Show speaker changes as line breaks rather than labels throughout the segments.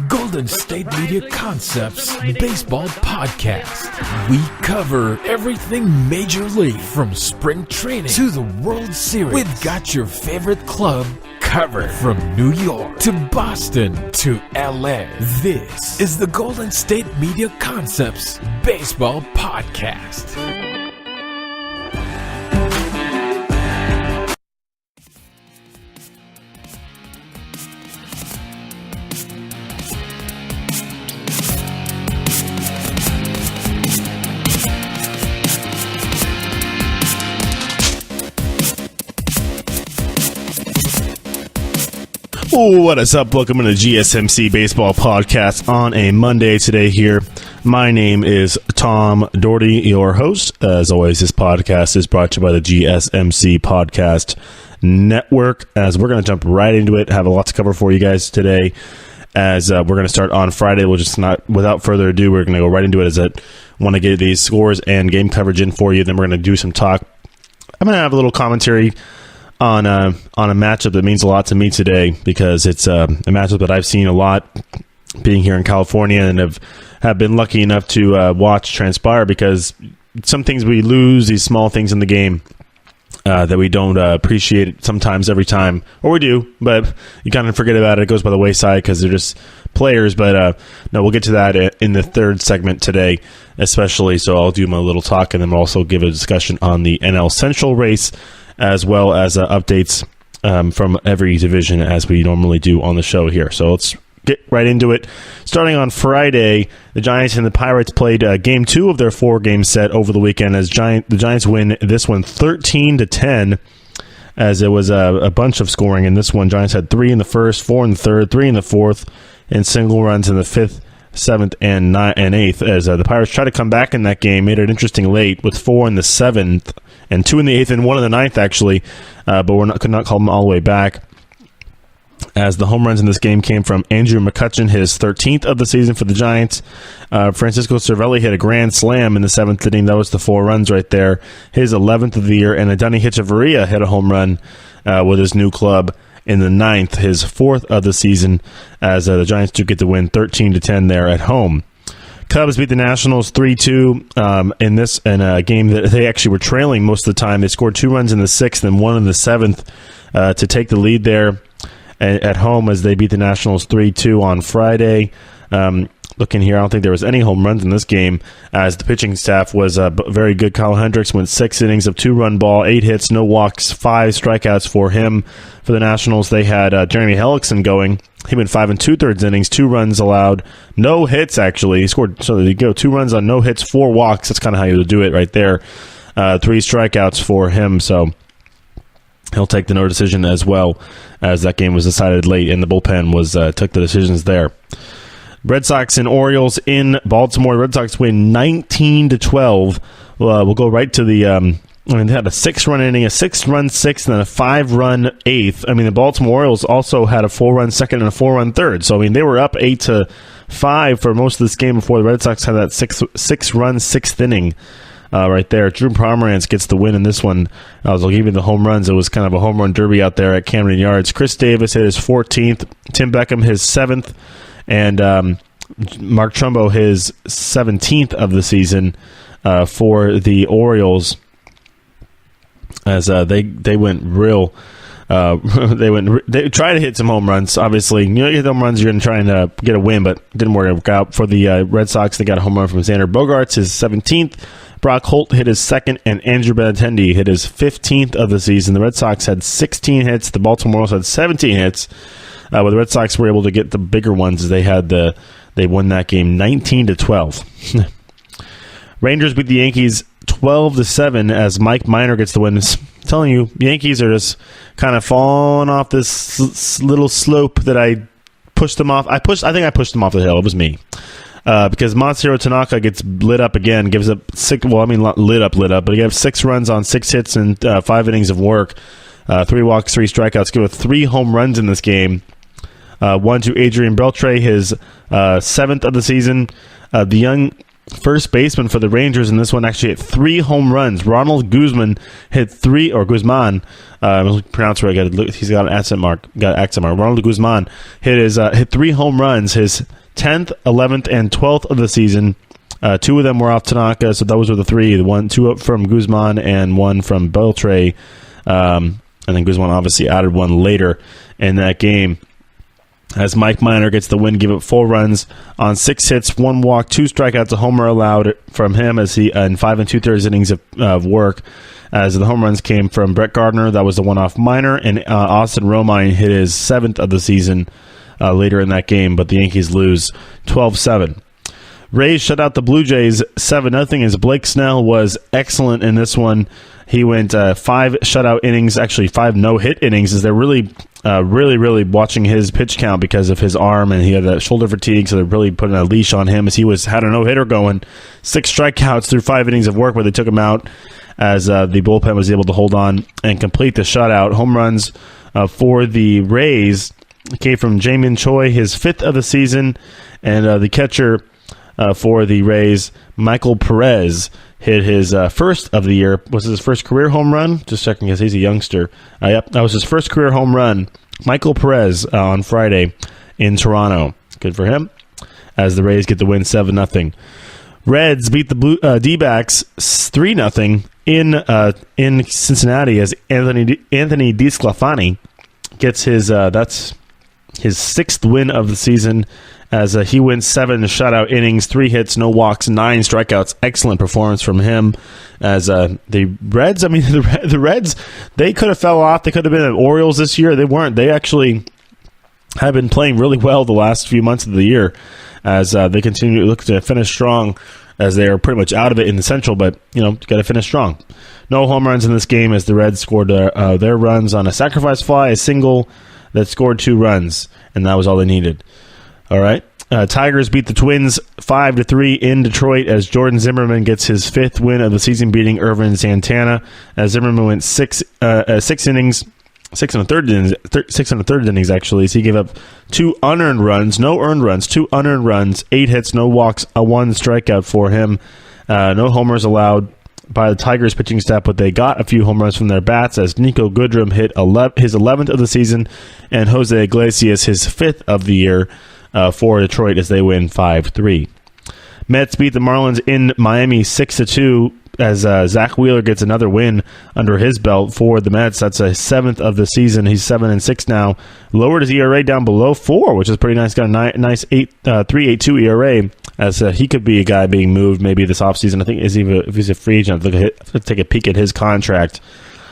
Golden State Media Concepts Baseball Podcast. We cover everything Major League, from spring training to the World Series. We've got your favorite club covered, from New York to Boston to LA. This is the Golden State Media Concepts Baseball Podcast.
What is up? Welcome to the GSMC Baseball Podcast on a Monday today here. My name is Tom Dougherty, your host. As always, this podcast is brought to you by the GSMC Podcast Network. As we're going to jump right into it, have a lot to cover for you guys today. As we're going to start on Friday, we'll just not, without further ado, we're going to go right into it. As I want to get these scores and game coverage in for you. Then we're going to do some talk. I'm going to have a little commentary on a matchup that means a lot to me today, because it's a matchup that I've seen a lot being here in California, and have been lucky enough to watch transpire, because some things we lose, these small things in the game that we don't appreciate sometimes, every time, or we do, but you kind of forget about it. It goes by the wayside because they're just players. But no, we'll get to that in the third segment today, especially. So I'll do my little talk, and then we'll also give a discussion on the NL Central race, as well as updates from every division, as we normally do on the show here. So let's get right into it. Starting on Friday, the Giants and the Pirates played Game 2 of their 4-game set over the weekend, as the Giants win this one 13-10, as it was a bunch of scoring in this one. Giants had 3 in the first, 4 in the third, 3 in the fourth, and single runs in the fifth, 7th, and 8th, as the Pirates tried to come back in that game, made it interesting late with 4 in the 7th, and 2 in the 8th, and 1 in the 9th, actually, but could not call them all the way back, as the home runs in this game came from Andrew McCutchen, his 13th of the season for the Giants. Francisco Cervelli hit a grand slam in the 7th inning. That was the 4 runs right there, his 11th of the year, and Adonis Hechavarria hit a home run with his new club in the 9th, his 4th of the season, as the Giants do get to win 13-10 there at home. Cubs beat the Nationals 3-2 in a game that they actually were trailing most of the time. They scored 2 runs in the 6th and 1 in the 7th to take the lead there at home, as they beat the Nationals 3-2 on Friday. Looking here, I don't think there was any home runs in this game, as the pitching staff was very good. Kyle Hendricks went 6 innings of 2-run ball, 8 hits, no walks, 5 strikeouts for him. For the Nationals, they had Jeremy Hellickson going. He went 5 2/3 innings, 2 runs allowed, no hits, actually. He scored, so there you go, 2 runs on no hits, 4 walks. That's kind of how you would do it right there. 3 strikeouts for him, so he'll take the no decision, as well, as that game was decided late, and the bullpen took the decisions there. Red Sox and Orioles in Baltimore. Red Sox win 19-12. We'll go right to the they had a 6-run inning, a 6-run 6th, and a 5-run 8th. I mean, the Baltimore Orioles also had a 4-run 2nd and a 4-run 3rd. So, I mean, they were up 8-5 for most of this game before the Red Sox had that 6-run 6th inning right there. Drew Pomeranz gets the win in this one. I'll give you the home runs. It was kind of a home run derby out there at Camden Yards. Chris Davis hit his 14th. Tim Beckham his 7th. And Mark Trumbo his 17th of the season for the Orioles, as they went real. They tried to hit some home runs. Obviously, you hit home runs, you're going to try and get a win, but didn't work out for the Red Sox. They got a home run from Xander Bogaerts, his 17th. Brock Holt hit his 2nd, and Andrew Benintendi hit his 15th of the season. The Red Sox had 16 hits. The Baltimore Orioles had 17 hits. But the Red Sox were able to get the bigger ones, as they won that game 19-12. Rangers beat the Yankees 12-7, as Mike Minor gets the win. I'm telling you, Yankees are just kind of falling off this little slope that I pushed them off. I think I pushed them off the hill. It was me. Because Masahiro Tanaka gets lit up again, gives up lit up, but he gave 6 runs on 6 hits and 5 innings of work. 3 walks, 3 strikeouts, give up 3 home runs in this game. 1 to Adrian Beltre, his 7th of the season. The young first baseman for the Rangers in this one, actually hit 3 home runs. Ronald Guzman hit 3, or Guzman, pronounce where I got it. He's got an accent mark. Ronald Guzman hit 3 home runs, his 10th, 11th, and 12th of the season. 2 of them were off Tanaka, so those were the 3. 2 from Guzman and 1 from Beltre. And then Guzman obviously added 1 later in that game. As Mike Minor gets the win, give up 4 runs on 6 hits, 1 walk, 2 strikeouts, a homer allowed from him as he in 5 2/3 innings of work. As the home runs came from Brett Gardner, that was the one off Minor, and Austin Romine hit his 7th of the season later in that game, but the Yankees lose 12-7. Rays shut out the Blue Jays 7-0 as Blake Snell was excellent in this one. He went 5 shutout innings, actually 5 no-hit innings, as they're really watching his pitch count because of his arm, and he had that shoulder fatigue, so they're really putting a leash on him as he had a no-hitter going. 6 strikeouts through 5 innings of work where they took him out as the bullpen was able to hold on and complete the shutout. Home runs for the Rays came from Jamin Choi, his 5th of the season, and the catcher for the Rays, Michael Perez, hit his first of the year. Was it his first career home run? Just checking because he's a youngster. Yep, that was his first career home run. Michael Perez on Friday in Toronto. Good for him as the Rays get the win 7-0. Reds beat the D-backs 3-0 in Cincinnati as Anthony DeSclafani gets his that's his 6th win of the season as he wins 7 shutout innings, 3 hits, no walks, 9 strikeouts. Excellent performance from him. As the Reds, the Reds, they could have fell off. They could have been the Orioles this year. They weren't. They actually have been playing really well the last few months of the year as they continue to look to finish strong as they are pretty much out of it in the Central, but, got to finish strong. No home runs in this game as the Reds scored their runs on a sacrifice fly, a single that scored 2 runs, and that was all they needed. All right. Tigers beat the Twins 5-3 in Detroit as Jordan Zimmerman gets his 5th win of the season, beating Irvin Santana. As Zimmerman went 6 innings, 6 and a third innings actually. As he gave up 2 unearned runs, no earned runs, 2 unearned runs, 8 hits, no walks, a 1 strikeout for him. No homers allowed by the Tigers pitching staff, but they got a few home runs from their bats as Nico Goodrum hit his 11th of the season and Jose Iglesias his 5th of the year for Detroit as they win 5-3. Mets beat the Marlins in Miami 6-2 as Zach Wheeler gets another win under his belt for the Mets. That's a 7th of the season. He's 7-6 now. Lowered his ERA down below 4, which is pretty nice. Got a nice 3.82 ERA as he could be a guy being moved maybe this offseason. I think if he's a free agent, let's take a peek at his contract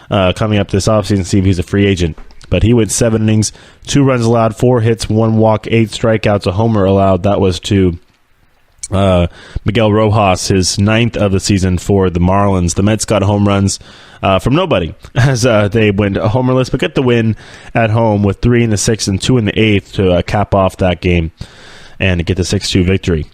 coming up this offseason, see if he's a free agent. But he went 7 innings, 2 runs allowed, 4 hits, 1 walk, 8 strikeouts, a homer allowed. That was to Miguel Rojas, his 9th of the season for the Marlins. The Mets got home runs from nobody as they went homerless, but get the win at home with 3 in the 6th and 2 in the 8th to cap off that game and get the 6-2 victory.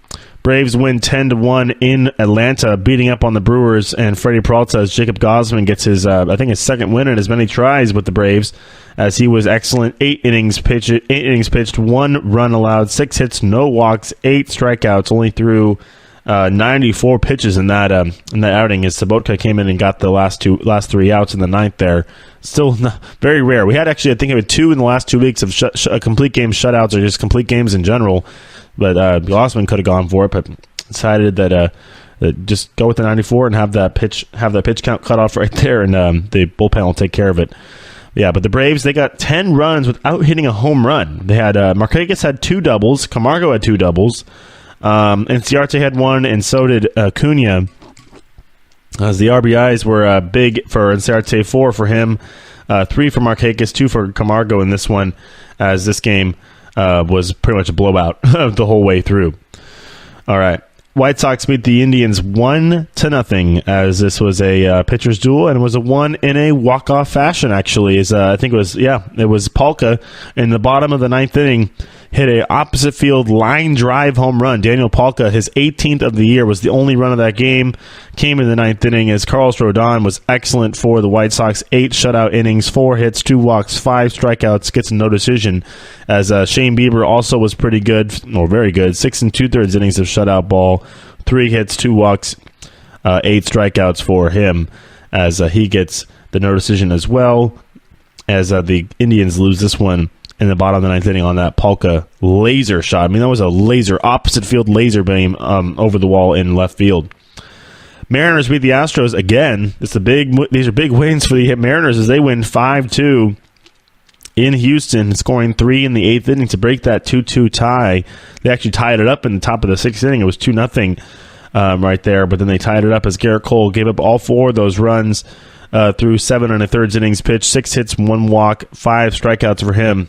Braves win 10-1 in Atlanta, beating up on the Brewers, and Freddie Peralta as Jacob Gosman gets his, his 2nd win in as many tries with the Braves, as he was excellent. 8 innings pitched, 1 run allowed, 6 hits, no walks, 8 strikeouts, only threw 94 pitches in that outing as Sobotka came in and got the last 3 outs in the 9th there. Still very rare. We had actually, I think, 2 in the last 2 weeks of complete game shutouts or just complete games in general. But Gosman could have gone for it, but decided that just go with the 94 and have that pitch count cut off right there, and the bullpen will take care of it. Yeah, but the Braves, they got 10 runs without hitting a home run. They had Markakis had 2 doubles, Camargo had 2 doubles, Inciarte had 1, and so did Acuna. As the RBIs were big for Inciarte, 4 for him, 3 for Markakis, 2 for Camargo in this one, as this game was pretty much a blowout the whole way through. All right. White Sox beat the Indians 1-0 as this was a pitcher's duel, and it was a 1 in a walk-off fashion, actually. As I think it was Palka in the bottom of the 9th inning hit a opposite field line drive home run. Daniel Palka, his 18th of the year, was the only run of that game. Came in the ninth inning as Carlos Rodon was excellent for the White Sox. 8 shutout innings, 4 hits, 2 walks, 5 strikeouts, gets a no decision. As Shane Bieber also was pretty good, or very good. 6 2/3 innings of shutout ball, 3 hits, 2 walks, 8 strikeouts for him. As he gets the no decision as well. As the Indians lose this one in the bottom of the ninth inning on that Palka laser shot. I mean, that was a laser, opposite field laser beam over the wall in left field. Mariners beat the Astros again. These are big wins for the Mariners as they win 5-2 in Houston, scoring 3 in the 8th inning to break that 2-2 tie. They actually tied it up in the top of the 6th inning. It was 2-0 right there, but then they tied it up as Garrett Cole gave up all 4 of those runs through 7 1/3 innings pitched, 6 hits, 1 walk, 5 strikeouts for him.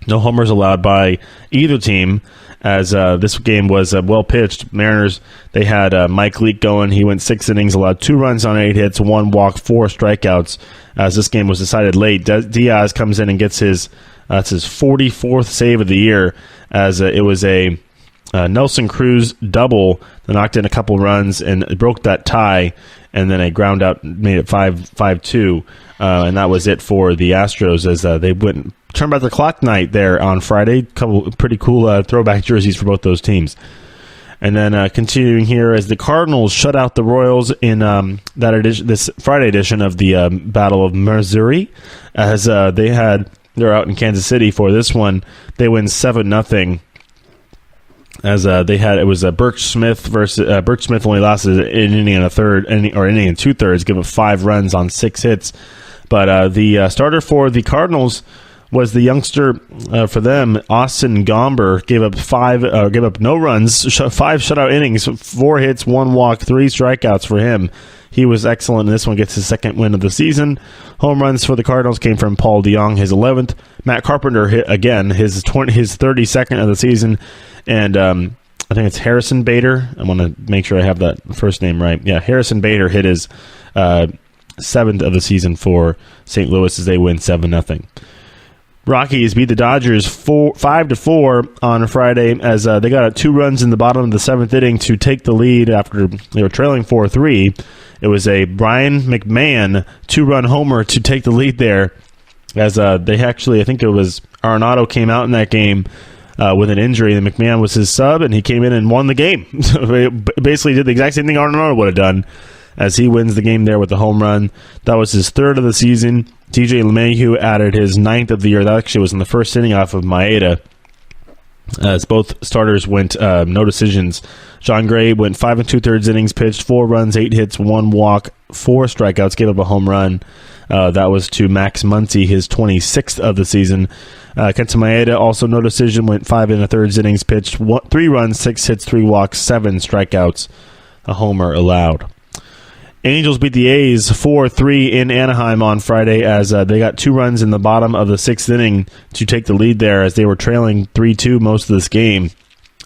No homers allowed by either team, as this game was well pitched. Mariners, they had Mike Leake going. He went 6 innings, allowed 2 runs on 8 hits, 1 walk, 4 strikeouts. As this game was decided late, Diaz comes in and gets his 44th save of the year, as it was a Nelson Cruz double that knocked in a couple runs and broke that tie, and then a ground out made it 5-2, and that was it for the Astros as they went turn back the clock night there on Friday. Couple pretty cool throwback jerseys for both those teams. And then continuing here as the Cardinals shut out the Royals in this Friday edition of the Battle of Missouri, as they're out in Kansas City for this one. They win 7-0. As it was Burch Smith versus Burch Smith only lasted an inning and inning and 2/3, gave up 5 runs on 6 hits. But the starter for the Cardinals was the youngster for them, Austin Gomber. Gave up no runs, 5 shutout innings, 4 hits, 1 walk, 3 strikeouts for him. He was excellent, and this one gets his 2nd win of the season. Home runs for the Cardinals came from Paul DeJong, his 11th. Matt Carpenter hit again, his 32nd of the season. And I think it's Harrison Bader. I want to make sure I have that first name right. Yeah, Harrison Bader hit his 7th of the season for St. Louis as they win 7-0. Rockies beat the Dodgers 5-4 on Friday as they got 2 runs in the bottom of the 7th inning to take the lead after they were trailing 4-3. It was a Brian McMahon 2-run homer to take the lead there, as they actually, I think it was Arenado came out in that game with an injury, and McMahon was his sub, and he came in and won the game. So basically did the exact same thing Arenado would have done, as he wins the game there with the home run. That was his 3rd of the season. TJ LeMahieu added his 9th of the year. That actually was in the first inning off of Maeda, as both starters went no decisions. John Gray went 5 2/3 innings pitched, 4 runs, 8 hits, 1 walk, 4 strikeouts, gave up a home run. That was to Max Muncy, his 26th of the season. Kenta Maeda, also no decision, went 5 1/3 innings pitched, 3 runs, 6 hits, 3 walks, 7 strikeouts, a homer allowed. Angels beat the A's 4-3 in Anaheim on Friday, as they got 2 runs in the bottom of the 6th inning to take the lead there, as they were trailing 3-2 most of this game.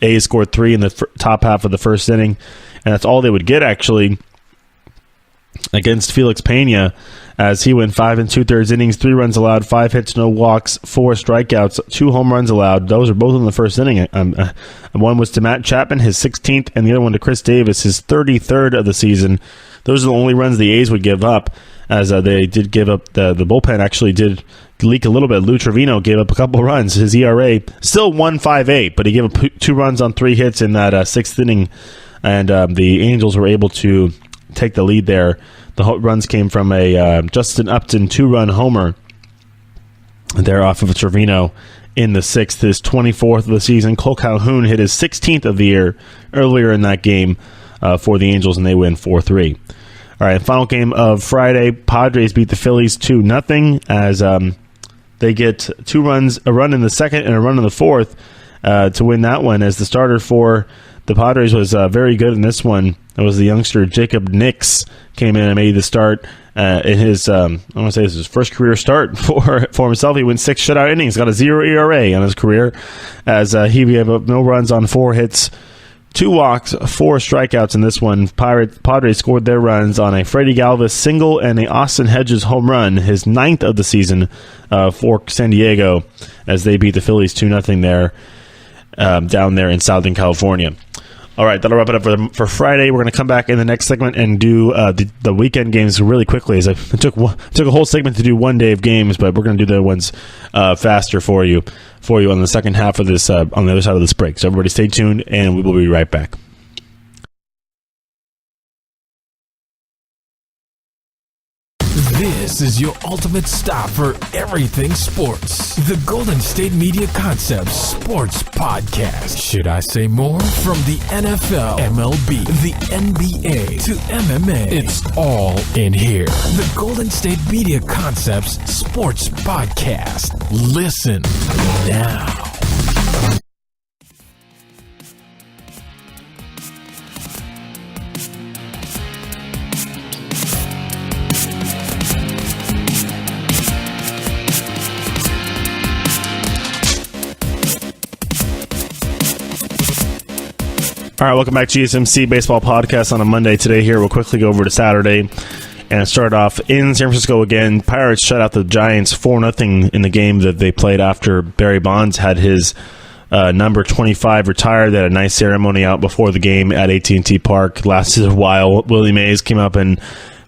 A's scored 3 in the top half of the first inning, and that's all they would get actually against Felix Pena, as he went 5 2/3 innings, 3 runs allowed, 5 hits, no walks, 4 strikeouts, 2 home runs allowed. Those are both in the first inning. One was to Matt Chapman, his 16th, and the other one to Chris Davis, his 33rd of the season. Those are the only runs the A's would give up, as they did give up. The bullpen actually did leak a little bit. Lou Trevino gave up a couple runs. His ERA still 1.58, but he gave up 2 runs on 3 hits in that 6th inning, and the Angels were able to take the lead there. The runs came from a Justin Upton 2-run homer there off of Trevino in the 6th, his 24th of the season. Cole Calhoun hit his 16th of the year earlier in that game for the Angels, and they win 4-3. All right, final game of Friday, Padres beat the Phillies 2-0 as they get 2 runs, a run in the 2nd and a run in the 4th to win that one, as the starter for the Padres was very good in this one. It was the youngster Jacob Nix came in and made the start in his, I want to say this is his first career start for himself. He went 6 shutout innings, got a 0 ERA on his career, as he gave up no runs on 4 hits, 2 walks, 4 strikeouts in this one. Padres scored their runs on a Freddie Galvis single and a Austin Hedges home run, his 9th of the season for San Diego, as they beat the Phillies 2-0 there down there in Southern California. All right, that'll wrap it up for Friday. We're going to come back in the next segment and do the weekend games really quickly. As it took a whole segment to do one day of games, but we're going to do the ones faster for you on the second half of this on the other side of this break. So everybody stay tuned, and we will be right back.
This is your ultimate stop for everything sports. The Golden State Media Concepts Sports Podcast. Should I say more? From the NFL, MLB, the NBA to MMA, it's all in here. The Golden State Media Concepts Sports Podcast. Listen now.
All right, welcome back to GSMC Baseball Podcast on a Monday. Today here, we'll quickly go over to Saturday and start off in San Francisco again. Pirates shut out the Giants 4-0 in the game that they played after Barry Bonds had his number 25 retired. They had a nice ceremony out before the game at AT&T Park. Lasted a while. Willie Mays came up and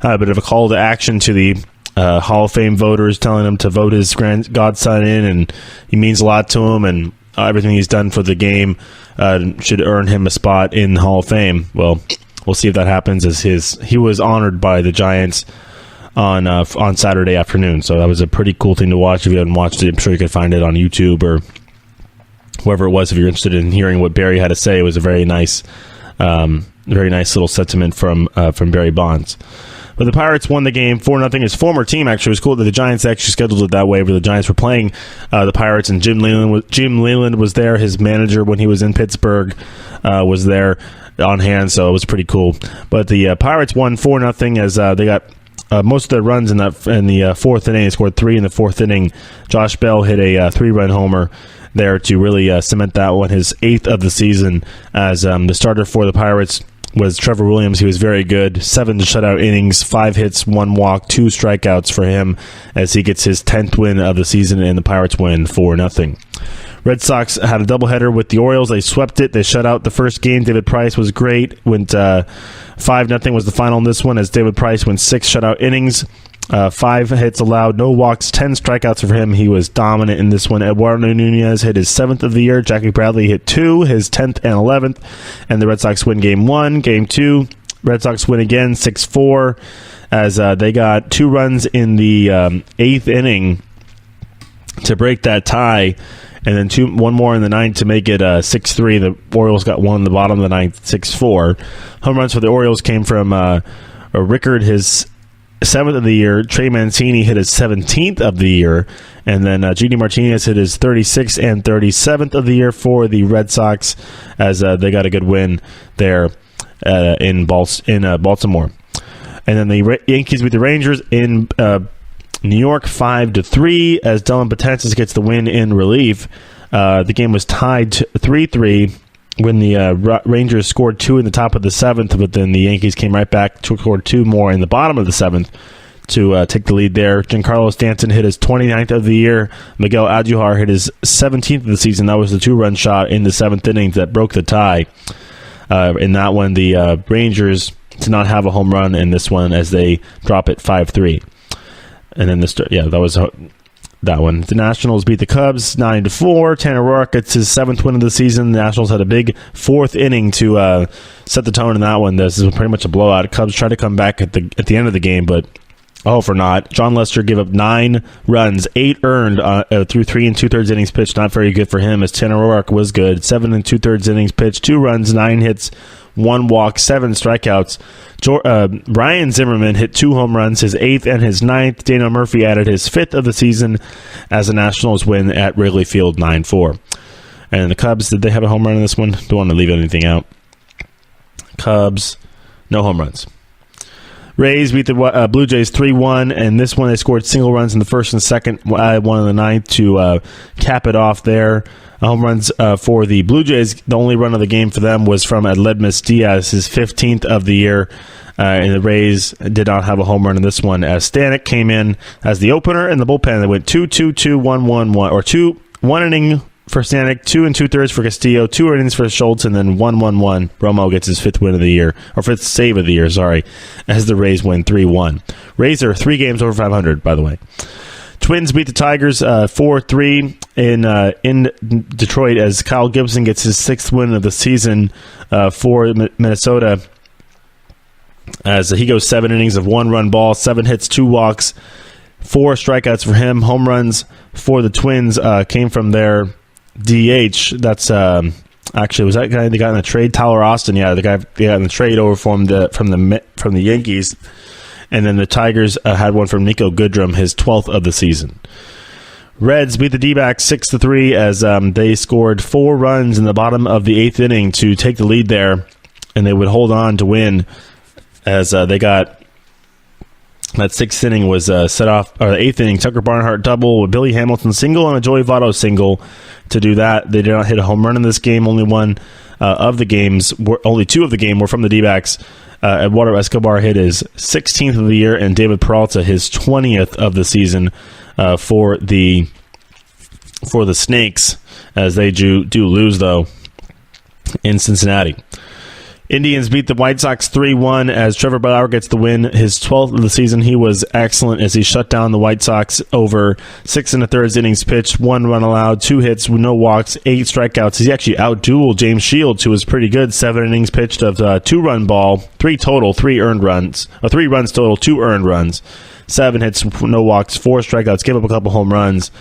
had a bit of a call to action to the Hall of Fame voters, telling them to vote his godson in, and he means a lot to him, and everything he's done for the game should earn him a spot in the Hall of Fame. Well, we'll see if that happens, as he was honored by the Giants on Saturday afternoon. So that was a pretty cool thing to watch. If you haven't watched it, I'm sure you could find it on YouTube or wherever it was. If you're interested in hearing what Barry had to say, it was a very nice little sentiment from Barry Bonds. But the Pirates won the game 4-0. His former team actually was cool that the Giants actually scheduled it that way, where the Giants were playing the Pirates, and Jim Leyland was there. His manager, when he was in Pittsburgh, was there on hand, so it was pretty cool. But the Pirates won 4-0 as they got most of their runs in the fourth inning. They scored 3 in the fourth inning. Josh Bell hit a 3-run homer there to really cement that one, his 8th of the season, as the starter for the Pirates was Trevor Williams. He was very good. 7 shutout innings, 5 hits, 1 walk, 2 strikeouts for him, as he gets his 10th win of the season, and the Pirates win 4-0. Red Sox had a doubleheader with the Orioles. They swept it. They shut out the first game. David Price was great. Went 5-0 was the final in this one, as David Price went 6 shutout innings. 5 hits allowed, no walks, 10 strikeouts for him. He was dominant in this one. Eduardo Nunez hit his 7th of the year. Jackie Bradley hit 2, his 10th and 11th. And the Red Sox win Game 1. Game 2, Red Sox win again, 6-4, as they got 2 runs in the 8th inning to break that tie. And then 1 more in the 9th to make it 6-3. The Orioles got 1 in the bottom of the 9th, 6-4. Home runs for the Orioles came from Rickard, his 7th of the year. Trey Mancini hit his 17th of the year, and then JD Martinez hit his 36th and 37th of the year for the Red Sox, as they got a good win there in Baltimore. And then the Yankees beat the Rangers in New York 5-3, as Dylan Betances gets the win in relief. The game was tied 3-3 when the Rangers scored 2 in the top of the 7th, but then the Yankees came right back to score 2 more in the bottom of the 7th to take the lead there. Giancarlo Stanton hit his 29th of the year. Miguel Andujar hit his 17th of the season. That was the 2-run shot in the 7th inning that broke the tie. In that one, the Rangers did not have a home run in this one, as they drop it 5-3. And then that was that one. The Nationals beat the Cubs 9-4. Tanner Roark gets his 7th win of the season. The Nationals had a big 4th inning to set the tone in that one. This is pretty much a blowout. Cubs tried to come back at the end of the game, but for naught. John Lester gave up 9 runs, 8 earned through 3 2/3 innings pitched. Not very good for him, as Tanner Roark was good. 7 2/3 innings pitched, 2 runs, 9 hits, 1 walk, 7 strikeouts. Ryan Zimmerman hit 2 home runs, his 8th and his 9th. Daniel Murphy added his 5th of the season, as the Nationals win at Wrigley Field 9-4. And the Cubs, did they have a home run in this one? Don't want to leave anything out. Cubs, no home runs. Rays beat the Blue Jays 3-1, and this one they scored single runs in the first and second, one in the ninth to cap it off there. Home runs for the Blue Jays. The only run of the game for them was from Aledmys Diaz, his 15th of the year. And the Rays did not have a home run in this one, as Stanek came in as the opener in the bullpen. They went 2-2-2-1-1-1, or 1 inning for Stanek, 2 2/3 for Castillo, 2 innings for Schultz, and then 1-1-1. Romo gets his 5th win of the year, or 5th save of the year, as the Rays win 3-1. Rays are 3 games over 500, by the way. Twins beat the Tigers 4-3 in Detroit, as Kyle Gibson gets his 6th win of the season for Minnesota, as he goes 7 innings of 1-run ball, 7 hits, 2 walks, 4 strikeouts for him. Home runs for the Twins came from their DH. That's actually, was that guy they got in the trade? Tyler Austin, yeah, the guy they got in the trade over from the Yankees. And then the Tigers had one from Nico Goodrum, his 12th of the season. Reds beat the D-backs 6-3 as they scored 4 runs in the bottom of the 8th inning to take the lead there, and they would hold on to win, as they got that 6th inning was set off, or the 8th inning, Tucker Barnhart double with Billy Hamilton single and a Joey Votto single to do that. They did not hit a home run in this game. Only 2 of the game were from the D-backs. Eduardo Escobar hit his 16th of the year, and David Peralta his 20th of the season for the Snakes, as they do lose, though, in Cincinnati. Indians beat the White Sox 3-1 as Trevor Bauer gets the win, his 12th of the season. He was excellent as he shut down the White Sox over 6 1/3 innings pitched, 1 run allowed, 2 hits, no walks, 8 strikeouts. He actually outdueled James Shields, who was pretty good. 7 innings pitched of 2-run ball, 3 runs total, 2 earned runs, 7 hits, no walks, 4 strikeouts, gave up a couple home runs,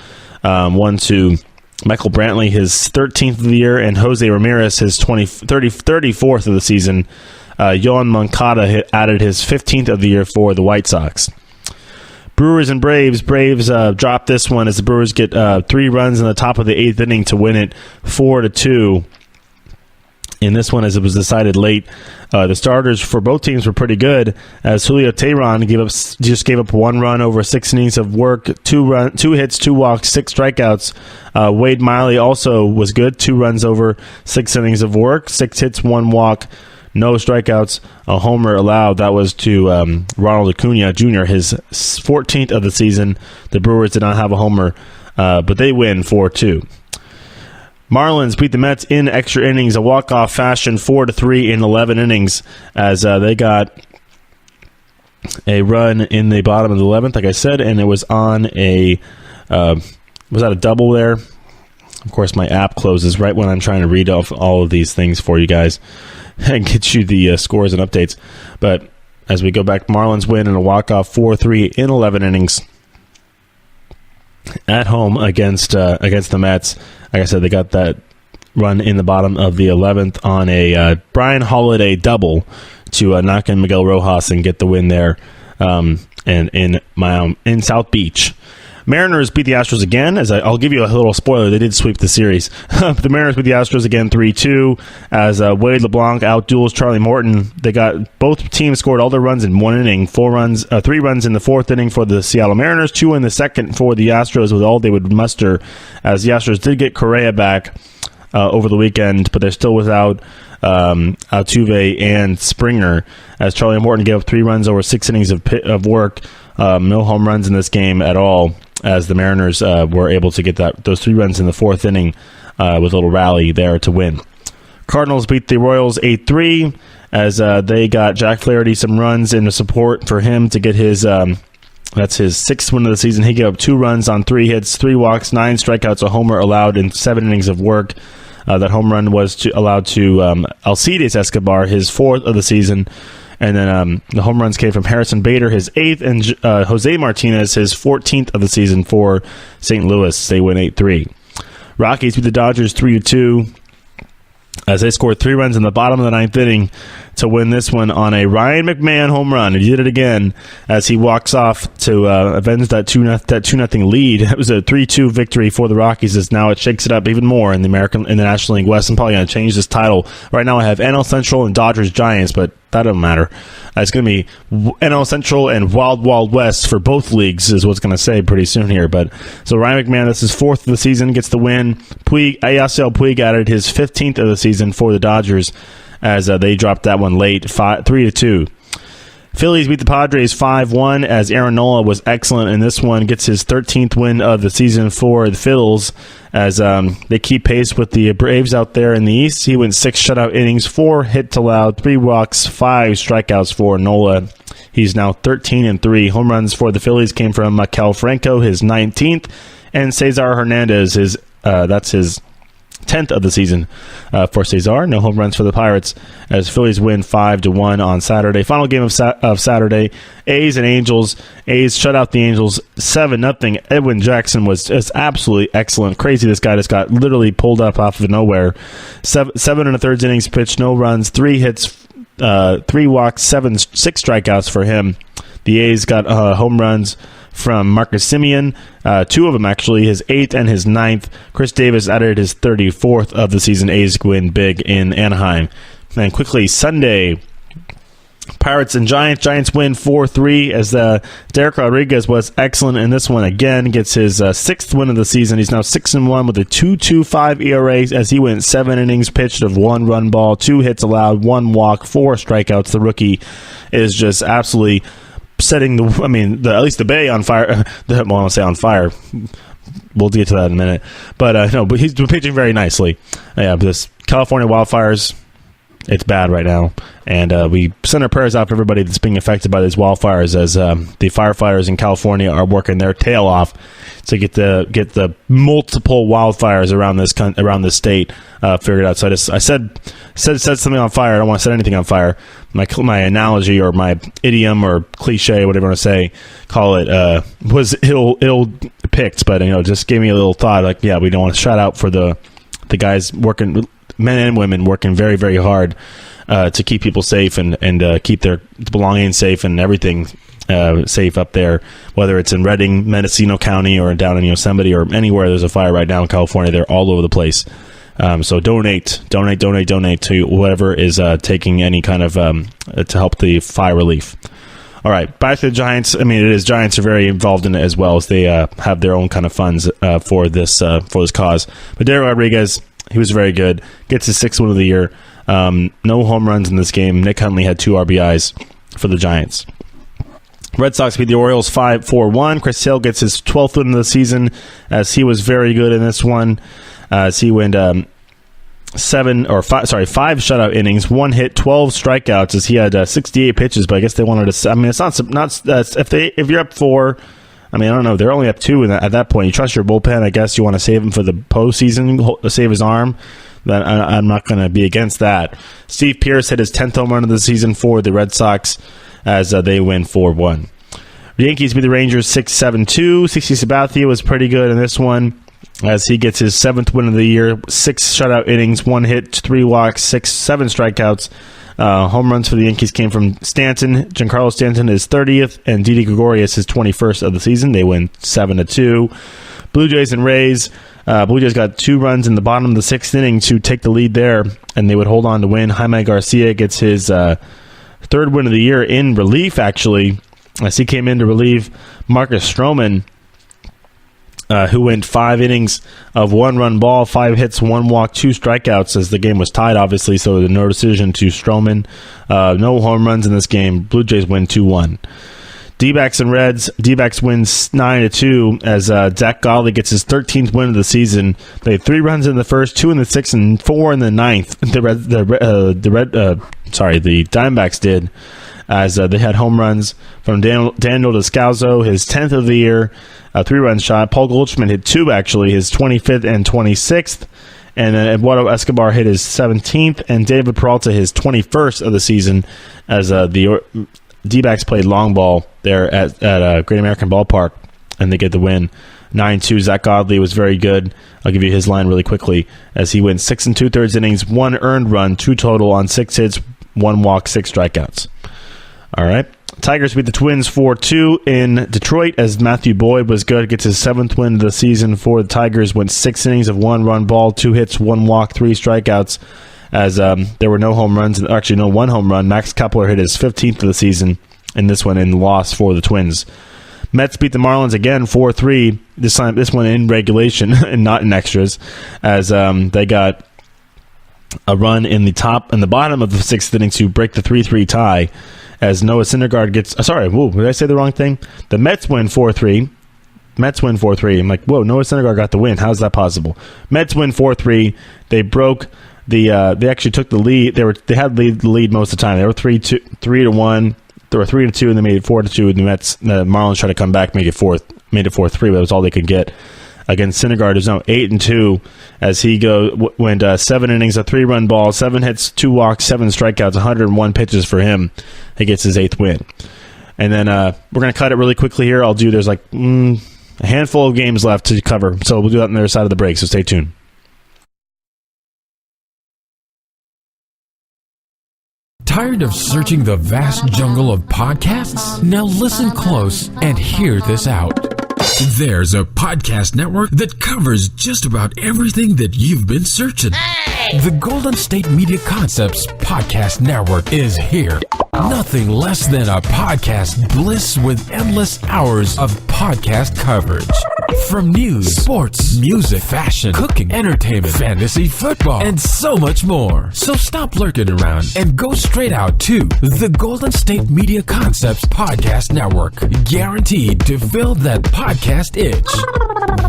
1 to Michael Brantley, his 13th of the year, and Jose Ramirez, his 34th of the season. Yohan Moncada added his 15th of the year for the White Sox. Brewers and Braves. Braves dropped this one as the Brewers get 3 runs in the top of the 8th inning to win it 4-2. In this one, as it was decided late, the starters for both teams were pretty good, as Julio Teheran just gave up 1 run over 6 innings of work, 2 hits, 2 walks, 6 strikeouts. Wade Miley also was good, 2 runs over 6 innings of work, 6 hits, 1 walk, no strikeouts, a homer allowed. That was to Ronald Acuna Jr., his 14th of the season. The Brewers did not have a homer, but they win 4-2. Marlins beat the Mets in extra innings, a walk-off fashion, 4-3 in 11 innings, as they got a run in the bottom of the 11th, like I said, and it was on was that a double there? Of course, my app closes right when I'm trying to read off all of these things for you guys and get you the scores and updates. But as we go back, Marlins win in a walk-off 4-3 in 11 innings at home against the Mets. Like I said, they got that run in the bottom of the 11th on a Brian Holiday double to knock in Miguel Rojas and get the win there, and in South Beach. Mariners beat the Astros again. I'll give you a little spoiler. They did sweep the series. The Mariners beat the Astros again 3-2 as Wade LeBlanc outduels Charlie Morton. Both teams scored all their runs in 1 inning. 3 runs in the 4th inning for the Seattle Mariners, 2 in the 2nd for the Astros, with all they would muster, as the Astros did get Correa back over the weekend, but they're still without Altuve and Springer, as Charlie Morton gave up 3 runs over 6 innings of work. No home runs in this game at all, as the Mariners were able to get those 3 runs in the 4th inning with a little rally there to win. Cardinals beat the Royals 8-3 as they got Jack Flaherty some runs in support for him to get his that's his 6th win of the season. He gave up 2 runs on 3 hits, 3 walks, 9 strikeouts, a homer allowed in 7 innings of work. That home run was allowed to Alcides Escobar, his 4th of the season. And then the home runs came from Harrison Bader, his 8th, and Jose Martinez, his 14th of the season for St. Louis. They win 8-3. Rockies beat the Dodgers 3-2 as they scored 3 runs in the bottom of the 9th inning to win this one on a Ryan McMahon home run. He did it again as he walks off to avenge that 2-0 lead. It was a 3-2 victory for the Rockies, as now it shakes it up even more in the National League West. I'm probably going to change this title. Right now I have NL Central and Dodgers Giants, but that don't matter. It's going to be NL Central and Wild Wild West for both leagues is what's going to say pretty soon here. But so Ryan McMahon, this is 4th of the season, gets the win. Yasiel Puig added his 15th of the season for the Dodgers as they dropped that one late, 3-2. Phillies beat the Padres 5-1 as Aaron Nola was excellent in this one. Gets his 13th win of the season for the Phils as they keep pace with the Braves out there in the East. He went 6 shutout innings, 4 hits allowed, 3 walks, 5 strikeouts for Nola. He's now 13-3. Home runs for the Phillies came from Maikel Franco, his 19th, and Cesar Hernandez, that's his 10th of the season for Cesar. No home runs for the Pirates as Phillies win 5-1 on Saturday. Final game of Saturday, A's and Angels. A's shut out the Angels 7-0. Edwin Jackson was just absolutely excellent. Crazy, this guy just got literally pulled up off of nowhere. 7 1/3 innings pitched, no runs, 3 hits, 3 walks, 6 strikeouts for him. The A's got home runs from Marcus Semien, 2 of them actually, his 8th and his 9th. Chris Davis added his 34th of the season. A's win big in Anaheim. And quickly, Sunday, Pirates and Giants. Giants win 4-3 as Derek Rodriguez was excellent in this one again. Gets his 6th win of the season. He's now 6-1 with a 2.25 ERA as he went 7 innings pitched of 1 run ball, 2 hits allowed, 1 walk, 4 strikeouts. The rookie is just absolutely setting at least the Bay on fire. I want to say on fire. We'll get to that in a minute. But but he's been pitching very nicely. This California wildfires, it's bad right now. And we send our prayers out to everybody that's being affected by these wildfires as the firefighters in California are working their tail off to get the multiple wildfires around this state figured out. So I said something on fire. I don't want to set anything on fire. My analogy or my idiom or cliche, whatever you want to say, call it, was ill picked, but just gave me a little thought. Like, yeah, we don't want to shout out for the guys working, men and women working very, very hard to keep people safe and keep their belongings safe and everything safe up there, whether it's in Redding, Mendocino County, or down in Yosemite, or anywhere there's a fire right now in California. They're all over the place. So donate to whoever is taking any kind of to help the fire relief. All right, back to the Giants. Giants are very involved in it as well as they have their own kind of funds for this cause. But Derek Rodriguez, he was very good. Gets his 6th win of the year. No home runs in this game. Nick Huntley had 2 RBIs for the Giants. Red Sox beat the Orioles 5-4-1. Chris Sale gets his 12th win of the season as he was very good in this one. As he went 5 shutout innings, 1 hit, 12 strikeouts as he had 68 pitches. But I guess they wanted to. It's not if you're up 4. I don't know. They're only up 2 at that point. You trust your bullpen. I guess you want to save him for the postseason, save his arm. Then I'm not going to be against that. Steve Pearce hit his 10th home run of the season for the Red Sox as they win 4-1. The Yankees beat the Rangers 6-7-2. CC Sabathia was pretty good in this one as he gets his 7th win of the year. 6 shutout innings, 1 hit, 3 walks, 7 strikeouts. Home runs for the Yankees came from Stanton. Giancarlo Stanton is 30th, and Didi Gregorius his 21st of the season. They win 7-2. Blue Jays and Rays. Blue Jays got 2 runs in the bottom of the 6th inning to take the lead there, and they would hold on to win. Jaime Garcia gets his 3rd win of the year in relief, actually, as he came in to relieve Marcus Stroman, who went 5 innings of 1-run ball, 5 hits, 1 walk, 2 strikeouts as the game was tied, obviously, so no decision to Stroman. No home runs in this game. Blue Jays win 2-1. D-backs and Reds. D-backs wins 9-2 as Zach Godley gets his 13th win of the season. They had 3 runs in the first, 2 in the 6th, and 4 in the 9th. The Diamondbacks did, as they had home runs from Daniel Descalzo, his 10th of the year, a 3-run shot. Paul Goldschmidt hit 2, actually, his 25th and 26th. And then Eduardo Escobar hit his 17th, and David Peralta his 21st of the season as the D-backs played long ball there at Great American Ballpark, and they get the win 9-2. Zach Godley was very good. I'll give you his line really quickly as he went 6 2/3 innings, 1 earned run, 2 total on 6 hits, 1 walk, 6 strikeouts. All right. Tigers beat the Twins 4-2 in Detroit as Matthew Boyd was good. Gets his 7th win of the season for the Tigers. Went 6 innings of 1 run ball, 2 hits, 1 walk, 3 strikeouts as there were no home runs, actually no one home run. Max Kepler hit his 15th of the season in this one and loss for the Twins. Mets beat the Marlins again 4-3, this one in regulation and not in extras, as they got a run in the bottom of the 6th inning to break the 3-3 tie, as Noah Syndergaard gets... did I say the wrong thing? The Mets win 4-3. I'm like, whoa, Noah Syndergaard got the win. How's that possible? Mets win 4-3. They broke they actually took the lead. They had the lead most of the time. They were 3-1. They were 3-2, and they made it 4-2. And the Marlins tried to come back, made it 4-3, but that was all they could get. Against Syndergaard, who's now 8-2, as he went 7 innings, a 3-run ball, 7 hits, 2 walks, 7 strikeouts, 101 pitches for him. He gets his 8th win. And then we're going to cut it really quickly here. There's like a handful of games left to cover, so we'll do that on the other side of the break, so stay tuned.
Tired of searching the vast jungle of podcasts? Now listen close and hear this out. There's a podcast network that covers just about everything that you've been searching. Hey! The Golden State Media Concepts Podcast Network is here. Nothing less than a podcast bliss with endless hours of podcast coverage. From news, sports, music, fashion, cooking, entertainment, fantasy, football, and so much more. So stop lurking around and go straight out to the Golden State Media Concepts Podcast Network. Guaranteed to fill that podcast itch.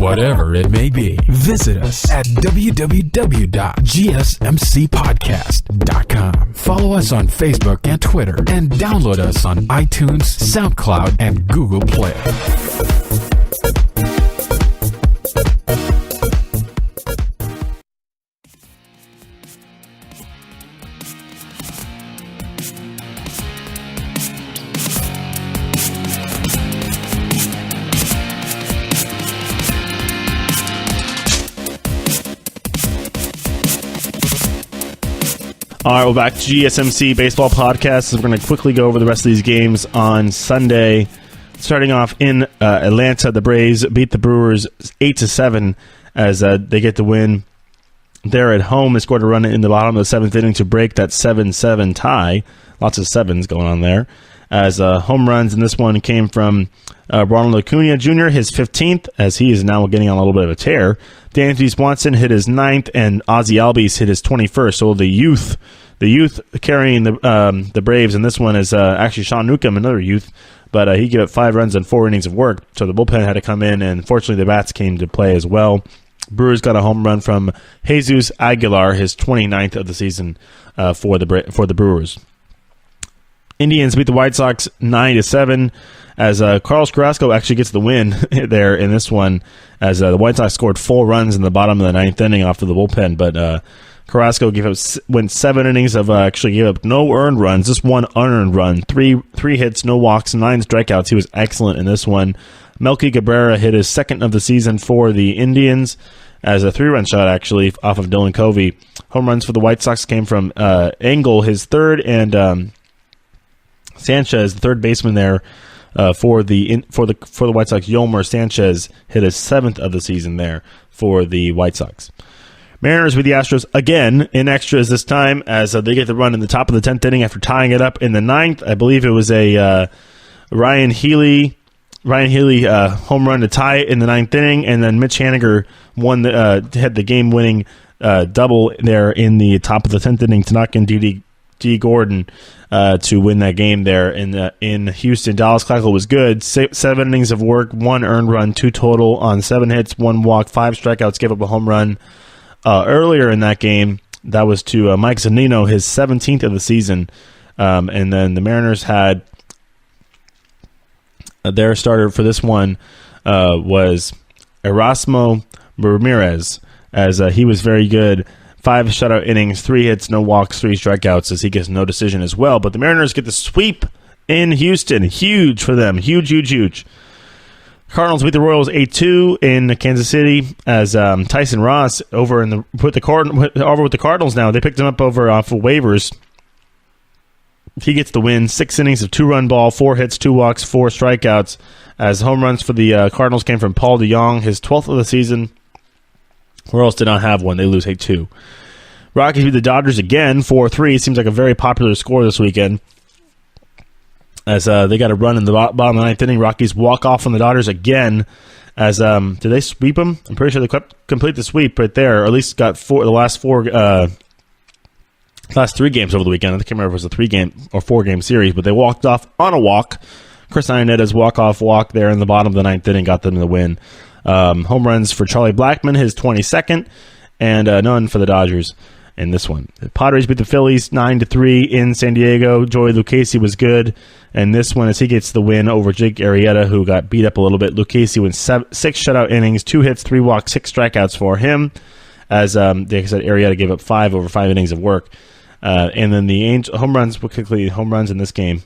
Whatever it may be. Visit us at www.gsmcpodcast.com. Follow us on Facebook and Twitter, and download us on iTunes, SoundCloud, and Google Play.
All right, we're back to GSMC Baseball Podcast. We're going to quickly go over the rest of these games on Sunday. Starting off in Atlanta, the Braves beat the Brewers 8-7 as they get the win. They're at home. They scored a run in the bottom of the 7th inning to break that 7-7 tie. Lots of sevens going on there. As home runs in this one came from Ronald Acuna Jr., his 15th, as he is now getting on a little bit of a tear. Dansby Swanson hit his 9th, and Ozzie Albies hit his 21st. So the youth carrying the Braves, and this one is actually Sean Newcomb, another youth, but he gave up 5 runs on 4 innings of work. So the bullpen had to come in, and fortunately the bats came to play as well. Brewers got a home run from Jesus Aguilar, his 29th of the season for the Brewers. Indians beat the White Sox 9-7 as Carlos Carrasco actually gets the win there in this one, as the White Sox scored 4 runs in the bottom of the 9th inning off of the bullpen, but Carrasco went 7 innings of actually gave up no earned runs, just 1 unearned run, 3 hits, no walks, 9 strikeouts. He was excellent in this one. Melky Cabrera hit his 2nd of the season for the Indians as a 3-run shot actually off of Dylan Covey. Home runs for the White Sox came from Engel, his 3rd, and Sanchez, the 3rd baseman there for the White Sox. Yolmer Sanchez hit his 7th of the season there for the White Sox. Mariners with the Astros again in extras this time, as they get the run in the top of the 10th inning after tying it up in the 9th. I believe it was a Ryan Healy home run to tie it in the 9th inning, and then Mitch Haniger had the game-winning double there in the top of the 10th inning to knock in D. Gordon to win that game there in Houston. Dallas Keuchel was good. 7 innings of work, 1 earned run, 2 total on 7 hits, 1 walk, 5 strikeouts, gave up a home run. Earlier in that game, that was to Mike Zunino, his 17th of the season. And then the Mariners had their starter for this one was Erasmo Ramirez, as he was very good. 5 shutout innings, 3 hits, no walks, 3 strikeouts, as he gets no decision as well. But the Mariners get the sweep in Houston. Huge for them. Huge. Cardinals beat the Royals 8-2 in Kansas City, as Tyson Ross over with the Cardinals now. They picked him up off of waivers. He gets the win. 6 innings of 2-run ball, 4 hits, 2 walks, 4 strikeouts, as home runs for the Cardinals came from Paul DeJong, his 12th of the season. Royals did not have one. They lose 8-2. Rockies beat the Dodgers again, 4-3. Seems like a very popular score this weekend. As they got a run in the bottom of the ninth inning. Rockies walk off on the Dodgers again. As did they sweep them? I'm pretty sure they complete the sweep right there, or at least got the last three games over the weekend. I can't remember if it was a 3-game or 4-game series, but they walked off on a walk. Chris Ionetta's walk-off walk there in the bottom of the ninth inning got them the win. Home runs for Charlie Blackmon, his 22nd, and none for the Dodgers in this one. The Padres beat the Phillies 9-3 in San Diego. Joey Lucchesi was good, and this one as he gets the win over Jake Arrieta, who got beat up a little bit. Lucchesi went 6 shutout innings, 2 hits, 3 walks, 6 strikeouts for him. As like I said, Arrieta gave up 5 over 5 innings of work. And then the home runs in this game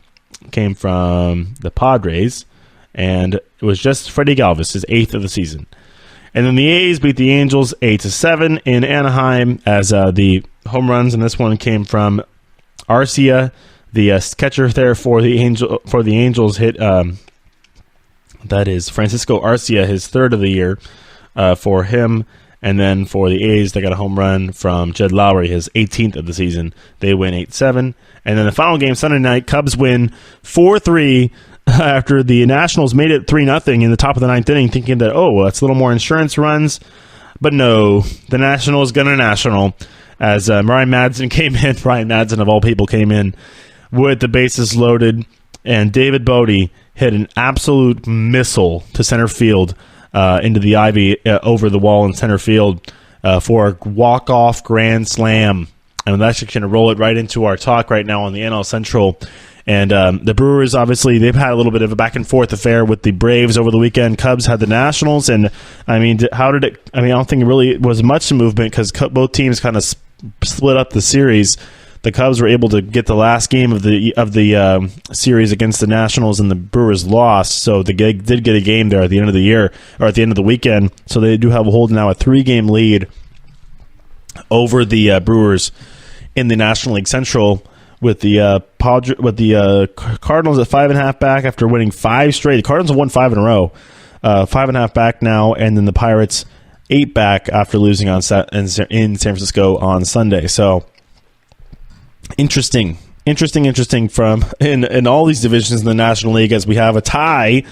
came from the Padres, and it was just Freddie Galvis, his 8th of the season. And then the A's beat the Angels 8-7 in Anaheim, as the home runs in this one came from Arcia, the catcher there for the Angels hit. That is Francisco Arcia, his 3rd of the year for him. And then for the A's, they got a home run from Jed Lowry, his 18th of the season. They win 8-7. And then the final game, Sunday night, Cubs win 4-3 after the Nationals made it 3-0 in the top of the ninth inning, thinking that, that's a little more insurance runs. But no, the Nationals gonna national, as Ryan Madsen came in. Ryan Madsen, of all people, came in with the bases loaded. And David Bodie hit an absolute missile to center field. Into the ivy over the wall in center field for a walk-off grand slam. And I'm actually going to roll it right into our talk right now on the NL Central. And the Brewers, obviously, they've had a little bit of a back-and-forth affair with the Braves over the weekend. Cubs had the Nationals. And, I mean, how did it – I mean, I don't think it really was much movement because both teams kind of split up the series. The Cubs were able to get the last game of the series against the Nationals, and the Brewers lost. So they did get a game there at the end of the year, or at the end of the weekend. So they do have a 3-game lead over the Brewers in the National League Central, with the Cardinals at 5.5 back after winning 5 straight. The Cardinals have won 5 in a row, 5.5 back now, and then the Pirates 8 back after losing in San Francisco on Sunday. So. Interesting from in all these divisions in the National League, as we have a tie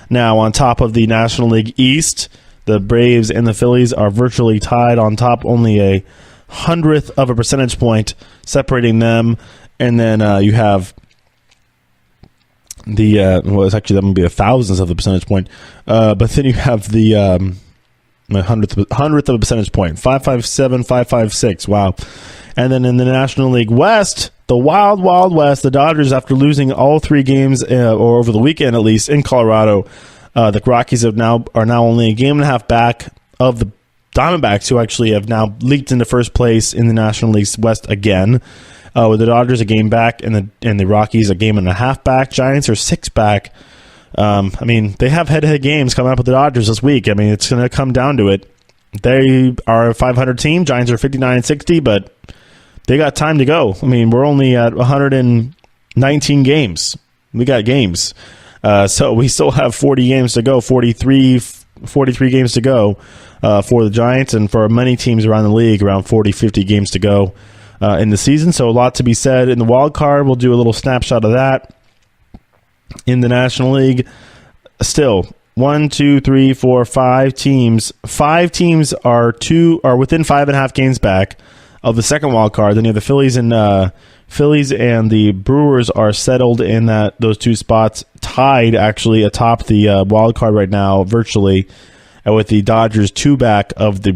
now on top of the National League East. The Braves and the Phillies are virtually tied on top, only a 100th of a percentage point separating them. And then you have the it's actually that would be a thousandth of a percentage point, but then you have the hundredth of a percentage point, 5.57, 5.56. Wow. And then in the National League West, the Wild West, the Dodgers, after losing all 3 games, or over the weekend at least, in Colorado, the Rockies are now only a 1.5 back of the Diamondbacks, who actually have now leaked into first place in the National League West again. With the Dodgers a game back and the Rockies a 1.5 back. Giants are 6 back. I mean, they have head-to-head games coming up with the Dodgers this week. I mean, it's going to come down to it. They are a 500 team. Giants are 59-60, but they got time to go. I mean, we're only at 119 games. We got games. So we still have 40 games to go, 43 games to go for the Giants, and for many teams around the league, around 40, 50 games to go in the season. So a lot to be said in the wild card. We'll do a little snapshot of that. In the National League, still 1, 2, 3, 4, 5 teams. 5 teams are within 5.5 games back of the second wild card. Then you have the Phillies and the Brewers are settled in those 2 spots, tied actually atop the wild card right now, virtually, with the Dodgers 2 back of the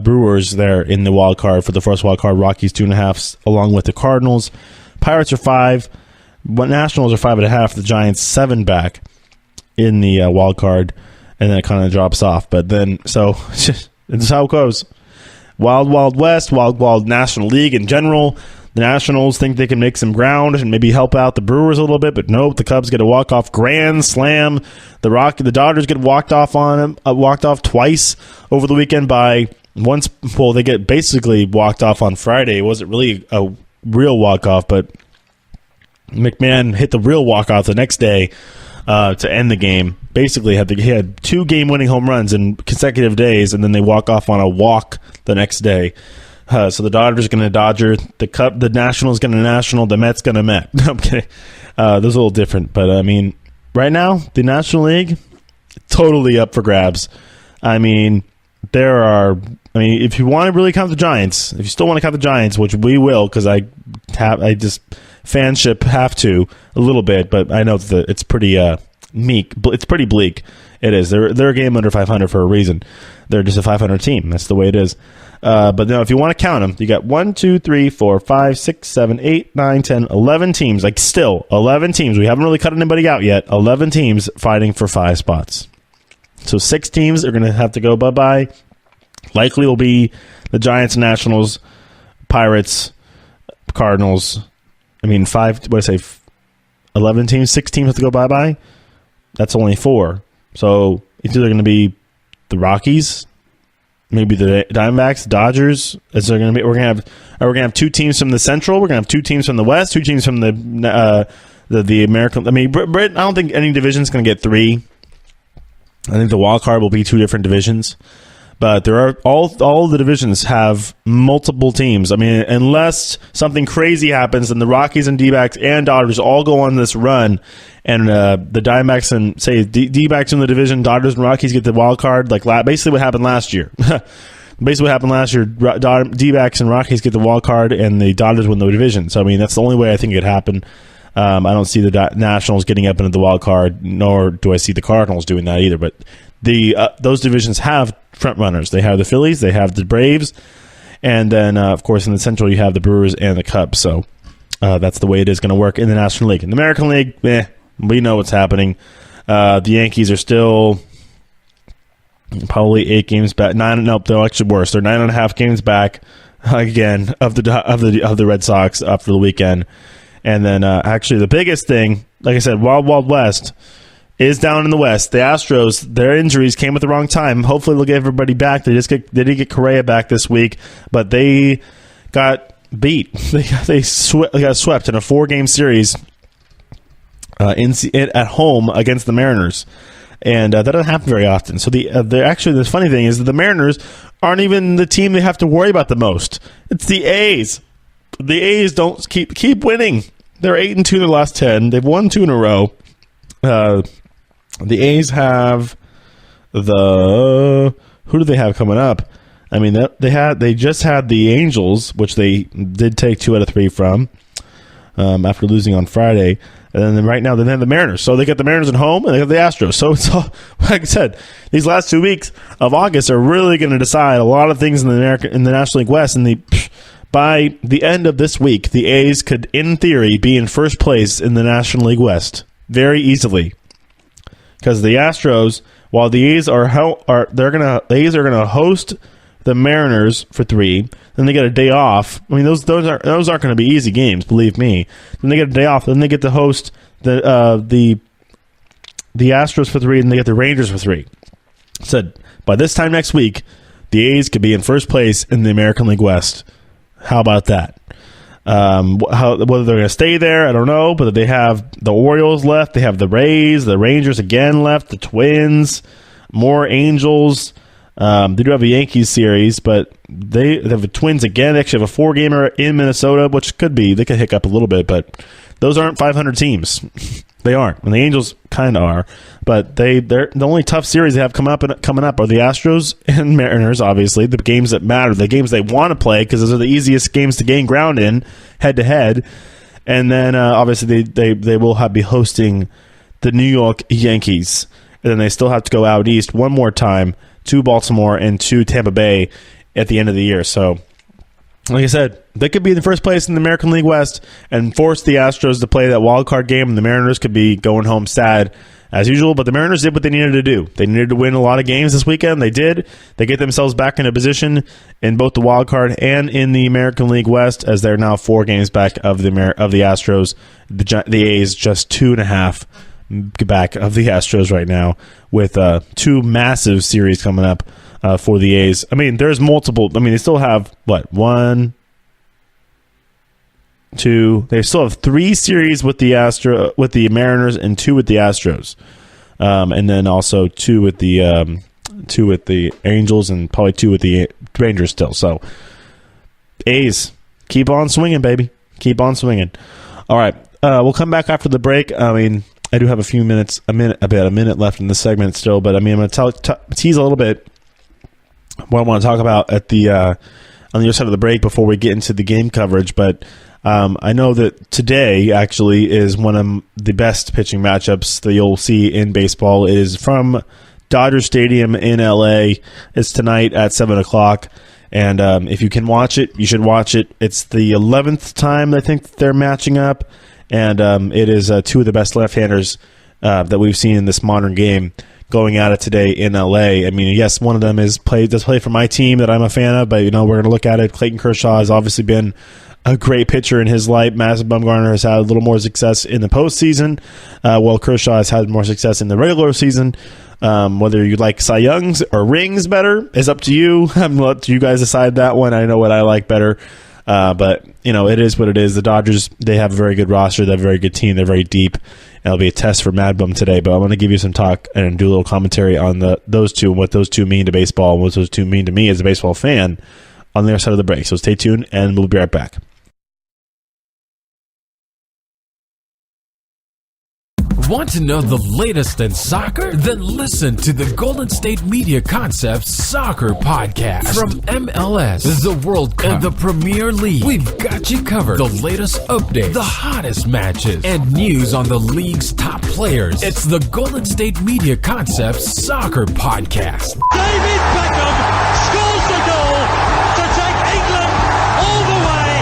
Brewers there in the wild card for the first wild card. Rockies 2.5, along with the Cardinals. Pirates are 5. Nationals are 5.5. The Giants 7 back in the wild card, and then it kind of drops off. But then, so it's how it goes. Wild West, Wild National League in general. The Nationals think they can make some ground and maybe help out the Brewers a little bit, but nope. The Cubs get a walk-off grand slam. The Dodgers get walked off twice over the weekend by once. Well, they get basically walked off on Friday. It wasn't really a real walk-off, but McMahon hit the real walk-off the next day to end the game. Basically, he had 2 game-winning home runs in consecutive days, and then they walk off on a walk the next day. So the Dodgers going to Dodger, the Nationals going to National, the Mets going to Met. No, I'm kidding. Those are a little different, but I mean, right now the National League totally up for grabs. I mean, if you want to really count the Giants, if you still want to count the Giants, which we will, because I just fanship have to a little bit, but I know that it's pretty meek. It's pretty bleak. It is. They're a game under 500 for a reason. They're just a 500 team. That's the way it is. But no, if you want to count them, you got 1, 2, 3, 4, 5, 6, 7, 8, 9, 10, 11 teams. Like still 11 teams. We haven't really cut anybody out yet. 11 teams fighting for 5 spots. So 6 teams are going to have to go bye-bye. Likely will be the Giants, Nationals, Pirates, Cardinals. I mean, 11 teams, 6 teams have to go bye-bye. That's only 4. So it's either going to be the Rockies, maybe the Diamondbacks, Dodgers. We're going to have 2 teams from the Central. We're going to have 2 teams from the West, 2 teams from the American. I mean, I don't think any division is going to get 3. I think the wild card will be 2 different divisions, but there are all the divisions have multiple teams. I mean, unless something crazy happens, then the Rockies and D-backs and Dodgers all go on this run, and the Diamondbacks and say D-backs in the division, Dodgers and Rockies get the wild card. Like basically what happened last year. Basically what happened last year, D-backs and Rockies get the wild card, and the Dodgers win the division. So I mean, that's the only way I think it could happen. I don't see the Nationals getting up into the wild card, nor do I see the Cardinals doing that either. But those divisions have front runners. They have the Phillies, they have the Braves, and then of course in the Central you have the Brewers and the Cubs. So that's the way it is going to work in the National League. In the American League, we know what's happening. The Yankees are still probably 8 games back. They're actually worse. They're 9.5 games back again of the Red Sox after the weekend. And then actually the biggest thing, like I said, Wild West is down in the West. The Astros, their injuries came at the wrong time. Hopefully they'll get everybody back. They did get Correa back this week, but they got beat. They got swept in a 4-game series at home against the Mariners. And that doesn't happen very often. So the funny thing is that the Mariners aren't even the team they have to worry about the most. It's the A's. The A's don't keep winning. They're 8-2 in their last 10. They've won 2 in a row. The A's have who do they have coming up? I mean, they just had the Angels, which they did take 2 out of 3 from after losing on Friday. And then right now they have the Mariners. So they get the Mariners at home and they have the Astros. So it's all, like I said, these last 2 weeks of August are really going to decide a lot of things in the National League West. And by the end of this week, the A's could, in theory, be in first place in the National League West very easily. Because the Astros, while the A's are gonna host the Mariners for 3, then they get a day off. I mean, those aren't going to be easy games, believe me. Then they get a day off. Then they get to host the Astros for 3, and they get the Rangers for 3. Said by this time next week, the A's could be in first place in the American League West. How about that? Whether they're going to stay there, I don't know. But they have the Orioles left. They have the Rays, the Rangers again left, the Twins, more Angels. They do have a Yankees series, but they have the Twins again. They actually have a 4-gamer in Minnesota, which they could hiccup a little bit, but those aren't 500 teams. They aren't. And the Angels kind of are. But they're the only tough series they have coming up are the Astros and Mariners, obviously, the games that matter, the games they want to play, because those are the easiest games to gain ground in, head-to-head. And then, obviously, they will be hosting the New York Yankees. And then they still have to go out east one more time to Baltimore and to Tampa Bay at the end of the year. So, like I said, they could be in the first place in the American League West and force the Astros to play that wild card game, and the Mariners could be going home sad as usual. But the Mariners did what they needed to do. They needed to win a lot of games this weekend. They did. They get themselves back in a position in both the wild card and in the American League West, as they're now 4 games back of the Astros. The A's just 2.5 back of the Astros right now, with 2 massive series coming up for the A's. I mean, there's multiple. I mean, they still have, 1, 2. They still have 3 series with the Mariners and 2 with the Astros, and then also 2 with the Angels and probably 2 with the Rangers still. So A's, keep on swinging, baby. Keep on swinging. All right, we'll come back after the break. I mean, I do have a minute left in this segment still, but I mean, I'm going to tease a little bit what I want to talk about at the on the other side of the break before we get into the game coverage. But I know that today actually is one of the best pitching matchups that you'll see in baseball. It is from Dodger Stadium in LA. It's tonight at 7 o'clock. And if you can watch it, you should watch it. It's the 11th time I think they're matching up. And it is two of the best left-handers that we've seen in this modern game going at it today in LA. I mean, yes, one of them does play for my team that I'm a fan of, but we're going to look at it. Clayton Kershaw has obviously been a great pitcher in his life. Madison Bumgarner has had a little more success in the postseason, while Kershaw has had more success in the regular season. Whether you like Cy Youngs or rings better is up to you. I'm going to let you guys decide that one. I know what I like better. But, it is what it is. The Dodgers, they have a very good roster. They have a very good team. They're very deep. It'll be a test for Mad Bum today, but I want to give you some talk and do a little commentary on those two and what those two mean to baseball and what those two mean to me as a baseball fan on the other side of the break. So stay tuned, and we'll be right back.
Want to know the latest in soccer? Then listen to the Golden State Media Concepts Soccer Podcast. From MLS, the World Cup, and the Premier League, we've got you covered. The latest updates, the hottest matches, and news on the league's top players. It's the Golden State Media Concepts Soccer Podcast.
David Beckham scores the goal to take England all the way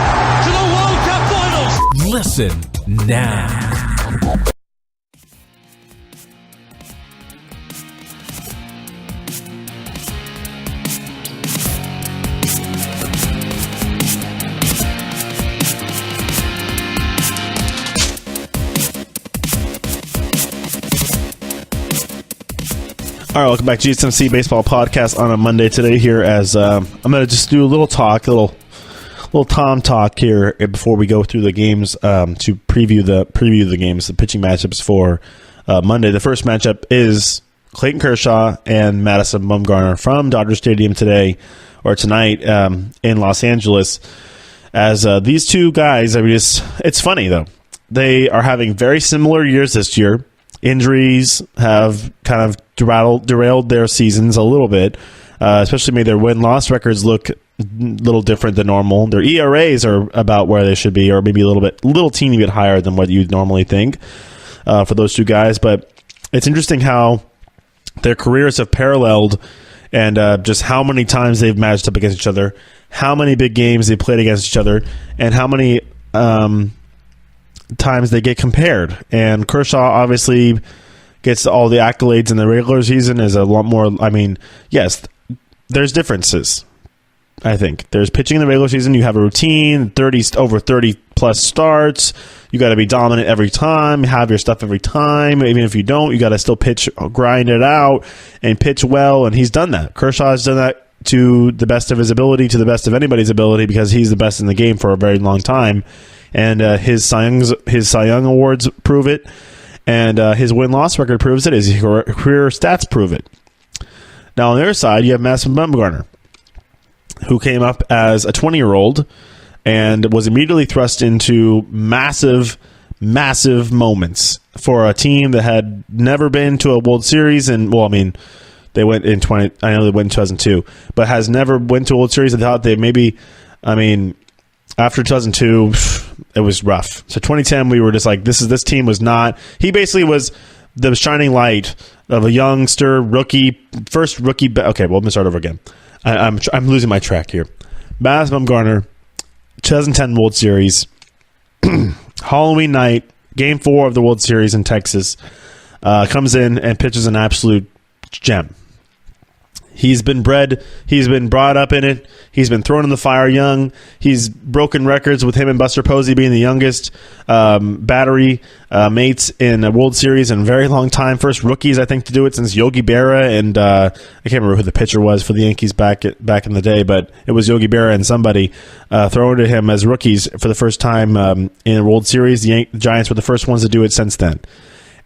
to the World Cup finals.
Listen now.
All right, welcome back to GSMC Baseball Podcast on a Monday today here as I'm going to just do a little Tom talk here before we go through the games to preview the games, the pitching matchups for Monday. The first matchup is Clayton Kershaw and Madison Bumgarner from Dodger Stadium tonight in Los Angeles. As these two guys, it's funny though. They are having very similar years this year. Injuries have kind of derailed their seasons a little bit, especially made their win-loss records look a little different than normal. Their ERAs are about where they should be, or maybe a little teeny bit higher than what you'd normally think for those two guys. But it's interesting how their careers have paralleled and just how many times they've matched up against each other, how many big games they played against each other, and how many times they get compared. And Kershaw obviously gets all the accolades in the regular season, is a lot more. I mean, yes, there's differences. I think there's pitching in the regular season. You have a routine, over 30 plus starts. You got to be dominant every time, have your stuff every time. Even if you don't, you got to still pitch, grind it out, and pitch well. And he's done that. Kershaw has done that to the best of his ability, to the best of anybody's ability, because he's the best in the game for a very long time. And his Cy Young awards prove it, and his win-loss record proves it. His career stats prove it. Now, on the other side, you have Madison Bumgarner, who came up as a 20-year-old and was immediately thrust into massive moments for a team that had never been to a World Series. And, well, I mean, they went in 2002, but has never went to a World Series. I thought they maybe, after 2002, it was rough. So 2010, we were just like, this team was not. He basically was the shining light of a youngster, first rookie. Okay, well, let me start over again. I'm losing my track here. Madison Bumgarner, 2010 World Series, Halloween night, Game 4 of the World Series in Texas, comes in and pitches an absolute gem. He's been brought up in it. He's been thrown in the fire young. He's broken records with him and Buster Posey being the youngest battery mates in a World Series in a very long time. First rookies, I think, to do it since Yogi Berra and I can't remember who the pitcher was for the Yankees back in the day, but it was Yogi Berra and somebody thrown to him as rookies for the first time in a World Series. The Giants were the first ones to do it since then.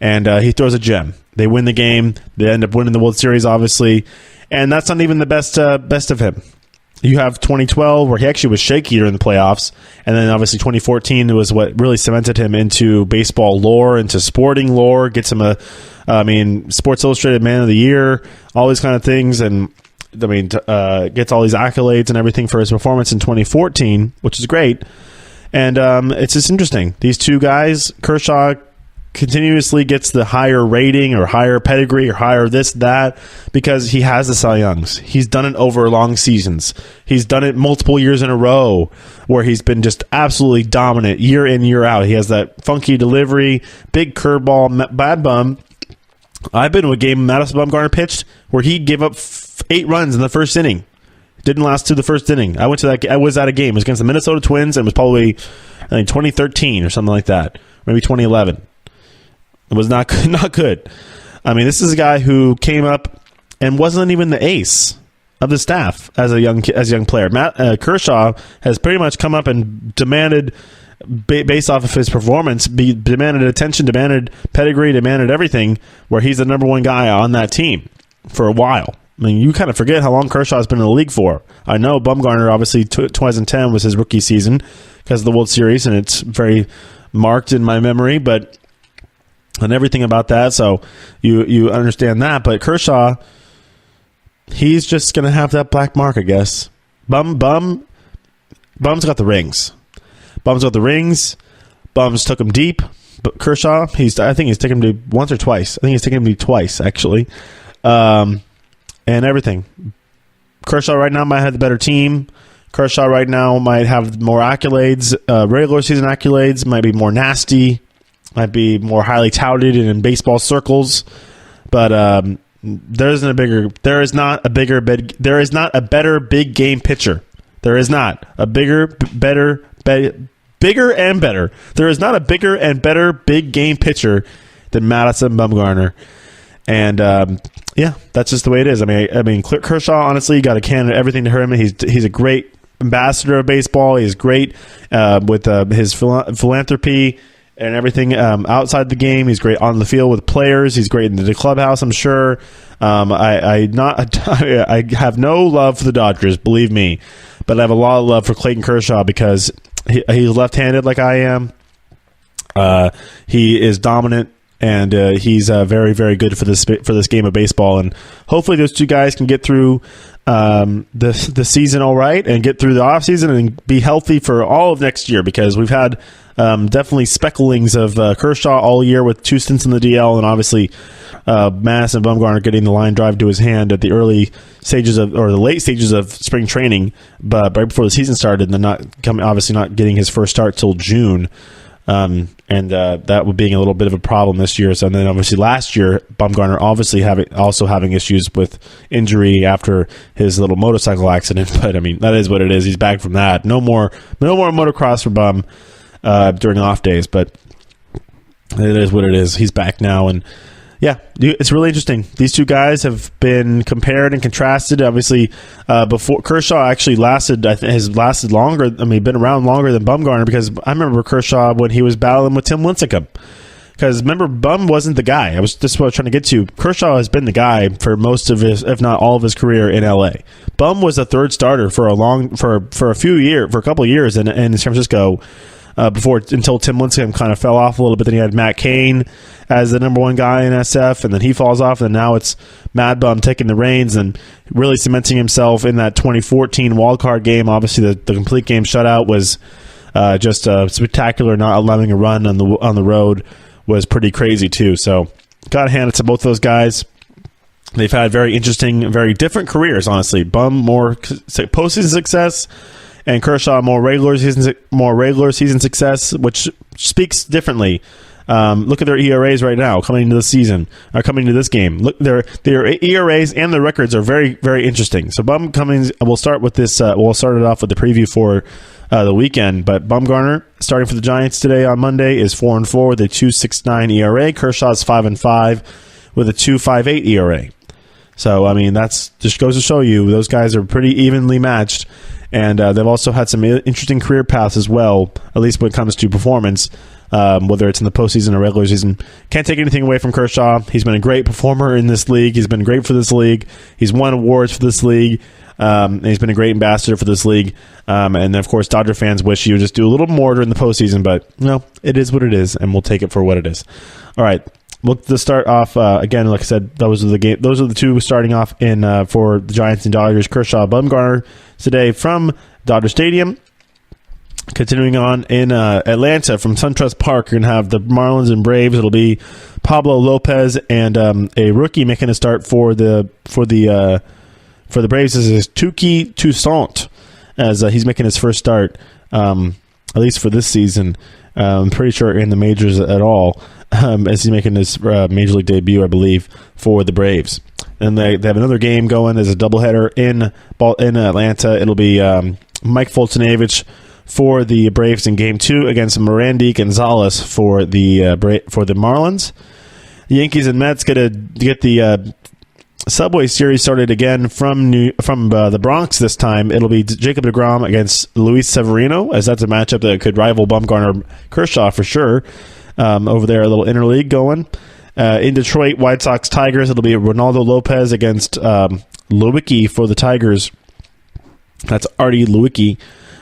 And he throws a gem. They win the game. They end up winning the World Series, obviously. And that's not even the best of him. you have 2012 where he actually was shaky during the playoffs, and then obviously 2014 was what really cemented him into baseball lore, into sporting lore, gets him Sports Illustrated Man of the Year, all these kind of things, and gets all these accolades and everything for his performance in 2014, which is great. And it's just interesting. These two guys, Kershaw continuously gets the higher rating or higher pedigree or higher this, that, because he has the Cy Youngs. He's done it over long seasons. He's done it multiple years in a row where he's been just absolutely dominant year in, year out. He has that funky delivery, big curveball, bad bum. I've been to a game Madison Bumgarner pitched where he gave up 8 runs in the first inning. Didn't last to the first inning. I was at a game. It was against the Minnesota Twins, and it was probably 2013 or something like that, maybe 2011. It was not good. This is a guy who came up and wasn't even the ace of the staff as a young player. Kershaw has pretty much come up and demanded, based off of his performance, demanded attention, demanded pedigree, demanded everything, where he's the number one guy on that team for a while. You kind of forget how long Kershaw's been in the league for. I know Bumgarner, obviously, 2010 was his rookie season because of the World Series, and it's very marked in my memory, and everything about that, so you understand that. But Kershaw, he's just going to have that black mark, I guess. Bum's got the rings. Bum's took him deep. But Kershaw, I think he's taken him to once or twice. I think he's taken him to twice, actually. And everything. Kershaw right now might have the better team. Kershaw right now might have more accolades. Regular season accolades might be more nasty. Might be more highly touted in baseball circles, but there is not a better big game pitcher. There is not a bigger and better. There is not a bigger and better big game pitcher than Madison Bumgarner, and that's just the way it is. Kershaw, honestly, got a can of everything to hurt him. He's a great ambassador of baseball. He's great with his philanthropy and everything outside the game. He's great on the field with players. He's great in the clubhouse, I'm sure. I have no love for the Dodgers, believe me, but I have a lot of love for Clayton Kershaw because he's left-handed like I am. He is dominant, and he's very, very good for this game of baseball. And hopefully those two guys can get through the season all right and get through the offseason and be healthy for all of next year, because we've had definitely specklings of Kershaw all year with 2 stints in the DL, and obviously Madison Bumgarner getting the line drive to his hand at the late stages of spring training, but right before the season started, and then not getting his first start till June. And that being a little bit of a problem this year. So, and then obviously last year, Bumgarner obviously having issues with injury after his little motorcycle accident. But that is what it is. He's back from that. No more motocross for Bum during off days. But it is what it is. He's back now, and yeah, it's really interesting. These two guys have been compared and contrasted. Obviously, before Kershaw actually has lasted longer. Been around longer than Bumgarner, because I remember Kershaw when he was battling with Tim Lincecum. Because remember, Bum wasn't the guy. This is what I was trying to get to. Kershaw has been the guy for most of his, if not all of his career in LA. Bum was a third starter for a couple of years in San Francisco. Until Tim Lincecum kind of fell off a little bit. Then he had Matt Cain as the number one guy in SF, and then he falls off, and now it's Mad Bum taking the reins and really cementing himself in that 2014 wildcard game. Obviously, the complete game shutout was just spectacular. Not allowing a run on the road was pretty crazy too. So, gotta hand it to both those guys. They've had very interesting, very different careers. Honestly, Bum more postseason success, and Kershaw more regular season success, which speaks differently. Look at their ERAs right now coming into this game. Look, their ERAs and their records are very, very interesting. So we'll start with this. We'll start it off with the preview for the weekend. But Bumgarner, starting for the Giants today on Monday, is 4-4 with a 2.69 ERA. Kershaw's 5-5 with a 2.58 ERA. So that's just goes to show you those guys are pretty evenly matched. And they've also had some interesting career paths as well, at least when it comes to performance, whether it's in the postseason or regular season. Can't take anything away from Kershaw. He's been a great performer in this league. He's been great for this league. He's won awards for this league. And he's been a great ambassador for this league. And then, of course, Dodger fans wish he would just do a little more during the postseason, but no, it is what it is, and we'll take it for what it is. All right. Well, to start off, again, like I said, those are the two starting off in for the Giants and Dodgers. Kershaw, Bumgarner today from Dodger Stadium. Continuing on in Atlanta from SunTrust Park, you're gonna have the Marlins and Braves. It'll be Pablo Lopez and a rookie making a start for the Braves. This is Touki Toussaint as he's making his first start, at least for this season. I'm pretty sure in the majors at all. As he's making his major league debut, I believe, for the Braves. And they have another game going as a doubleheader in Atlanta. It'll be Mike Foltynewicz for the Braves in Game 2 against Merandy Gonzalez for the Marlins. The Yankees and Mets get the Subway Series started again from the Bronx this time. It'll be Jacob deGrom against Luis Severino, as that's a matchup that could rival Bumgarner Kershaw for sure. Over there, a little interleague going. In Detroit, White Sox Tigers, it'll be Ronaldo Lopez against Lewicki for the Tigers. That's Artie Lewicki,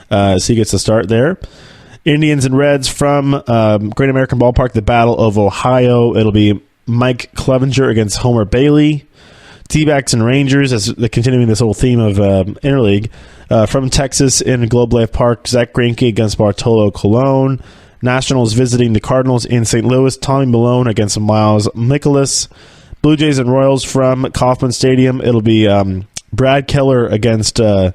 so he gets to start there. Indians and Reds from Great American Ballpark, the Battle of Ohio. It'll be Mike Clevenger against Homer Bailey. D-backs and Rangers, as continuing this whole theme of interleague. From Texas in Globe Life Park, Zach Greinke against Bartolo Colon. Nationals visiting the Cardinals in St. Louis. Tommy Malone against Miles Nicholas. Blue Jays and Royals from Kauffman Stadium. It'll be Brad Keller against a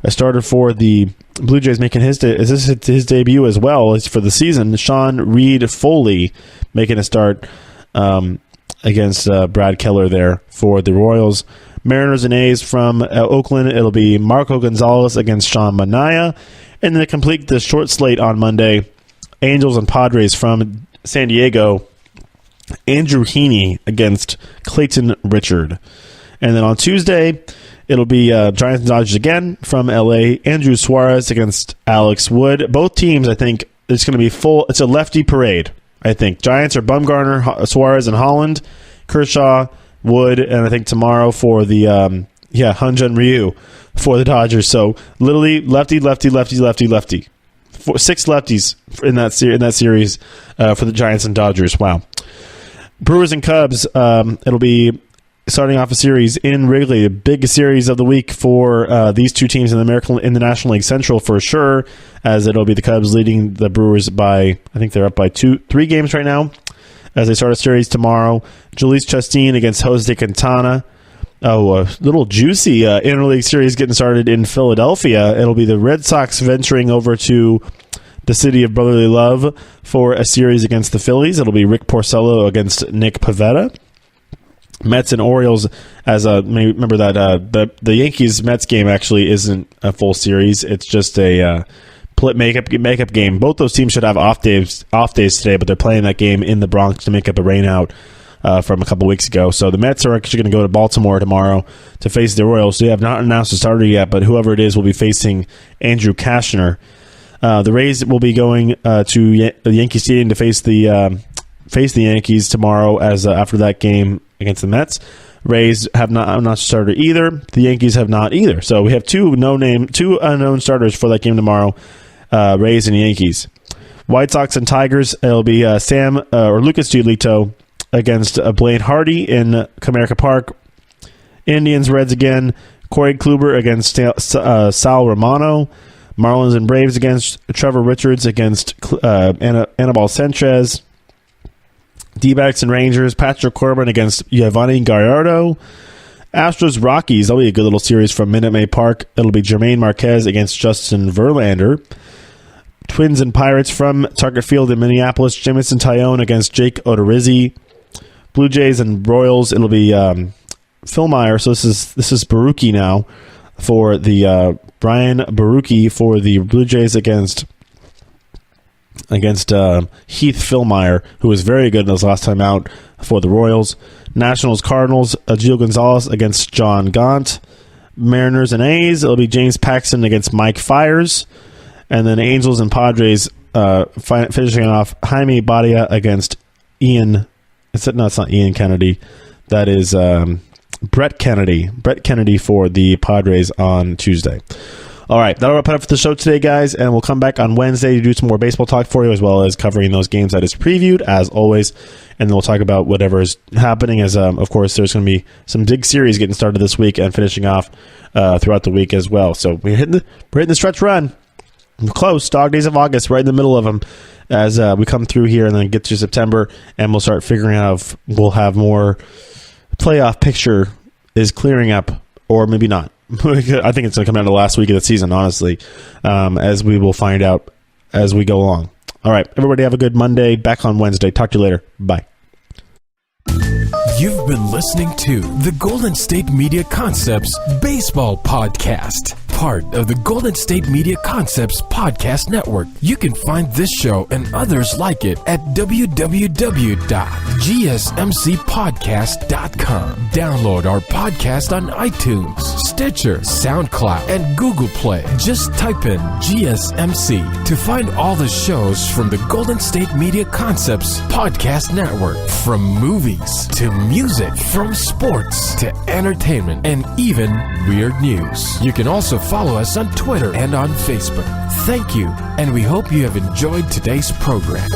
starter for the Blue Jays making his debut as well as for the season. Sean Reed Foley making a start against Brad Keller there for the Royals. Mariners and A's from Oakland. It'll be Marco Gonzalez against Sean Manaea. And then to complete the short slate on Monday, Angels and Padres from San Diego, Andrew Heaney against Clayton Richard. And then on Tuesday, it'll be Giants and Dodgers again from LA, Andrew Suarez against Alex Wood. Both teams, I think, it's going to be full. It's a lefty parade, I think. Giants are Bumgarner, Suarez, and Holland, Kershaw, Wood, and I think tomorrow for the Hyun-Jin Ryu for the Dodgers. So literally lefty. 6 lefties in that series for the Giants and Dodgers. Wow. Brewers and Cubs. It'll be starting off a series in Wrigley, the big series of the week for these two teams in the National League Central for sure. As it'll be the Cubs leading the Brewers by, I think they're up by 3 games right now. As they start a series tomorrow, Jhoulys Chastain against Jose Quintana. Oh, a little juicy interleague series getting started in Philadelphia. It'll be the Red Sox venturing over to the city of brotherly love for a series against the Phillies. It'll be Rick Porcello against Nick Pivetta. Mets and Orioles, remember that the Yankees-Mets game actually isn't a full series. It's just a makeup game. Both those teams should have off days today, but they're playing that game in the Bronx to make up a rainout from a couple weeks ago. So the Mets are actually going to go to Baltimore tomorrow to face the Royals. They have not announced a starter yet, but whoever it is will be facing Andrew Cashner. The Rays will be going to the Yankee Stadium to face the Yankees tomorrow after that game against the Mets. Rays have not started either. The Yankees have not either. So we have two unknown starters for that game tomorrow, Rays and Yankees. White Sox and Tigers, it'll be Lucas Giolito against Blaine Hardy in Comerica Park. Indians, Reds again, Corey Kluber against Sal Romano. Marlins and Braves against Trevor Richards against Anibal Sanchez. D-backs and Rangers, Patrick Corbin against Giovanni Gallardo. Astros Rockies, that'll be a good little series from Minute Maid Park. It'll be Jermaine Marquez against Justin Verlander. Twins and Pirates from Target Field in Minneapolis, Jamison Tyone against Jake Odorizzi. Blue Jays and Royals, it'll be Phil Meyer. So this is Baruki now for the Brian Baruki for the Blue Jays against Heath Philmeyer, who was very good in his last time out for the Royals. Nationals Cardinals, Gio Gonzalez against John Gaunt. Mariners and A's, it'll be James Paxton against Mike Fiers. And then Angels and Padres finishing off Jaime Badia against Ian. It's not Ian Kennedy. That is Brett Kennedy for the Padres on Tuesday. All right, that'll wrap it up for the show today, guys, and we'll come back on Wednesday to do some more baseball talk for you, as well as covering those games that is previewed, as always, and then we'll talk about whatever is happening, as, of course, there's going to be some big series getting started this week and finishing off throughout the week as well. So we're hitting the stretch run. We're close, dog days of August, right in the middle of them, as we come through here and then get to September, and we'll start figuring out if we'll have more playoff picture is clearing up, or maybe not. I think it's going to come down to the last week of the season, honestly, as we will find out as we go along. All right, everybody have a good Monday. Back on Wednesday. Talk to you later. Bye.
You've been listening to the Golden State Media Concepts Baseball Podcast, part of the Golden State Media Concepts Podcast Network. You can find this show and others like it at www.gsmcpodcast.com. Download our podcast on iTunes, Stitcher, SoundCloud, and Google Play. Just type in GSMC to find all the shows from the Golden State Media Concepts Podcast Network, from movies to music, from sports to entertainment, and even weird news. You can also follow us on Twitter and on Facebook. Thank you, and we hope you have enjoyed today's program.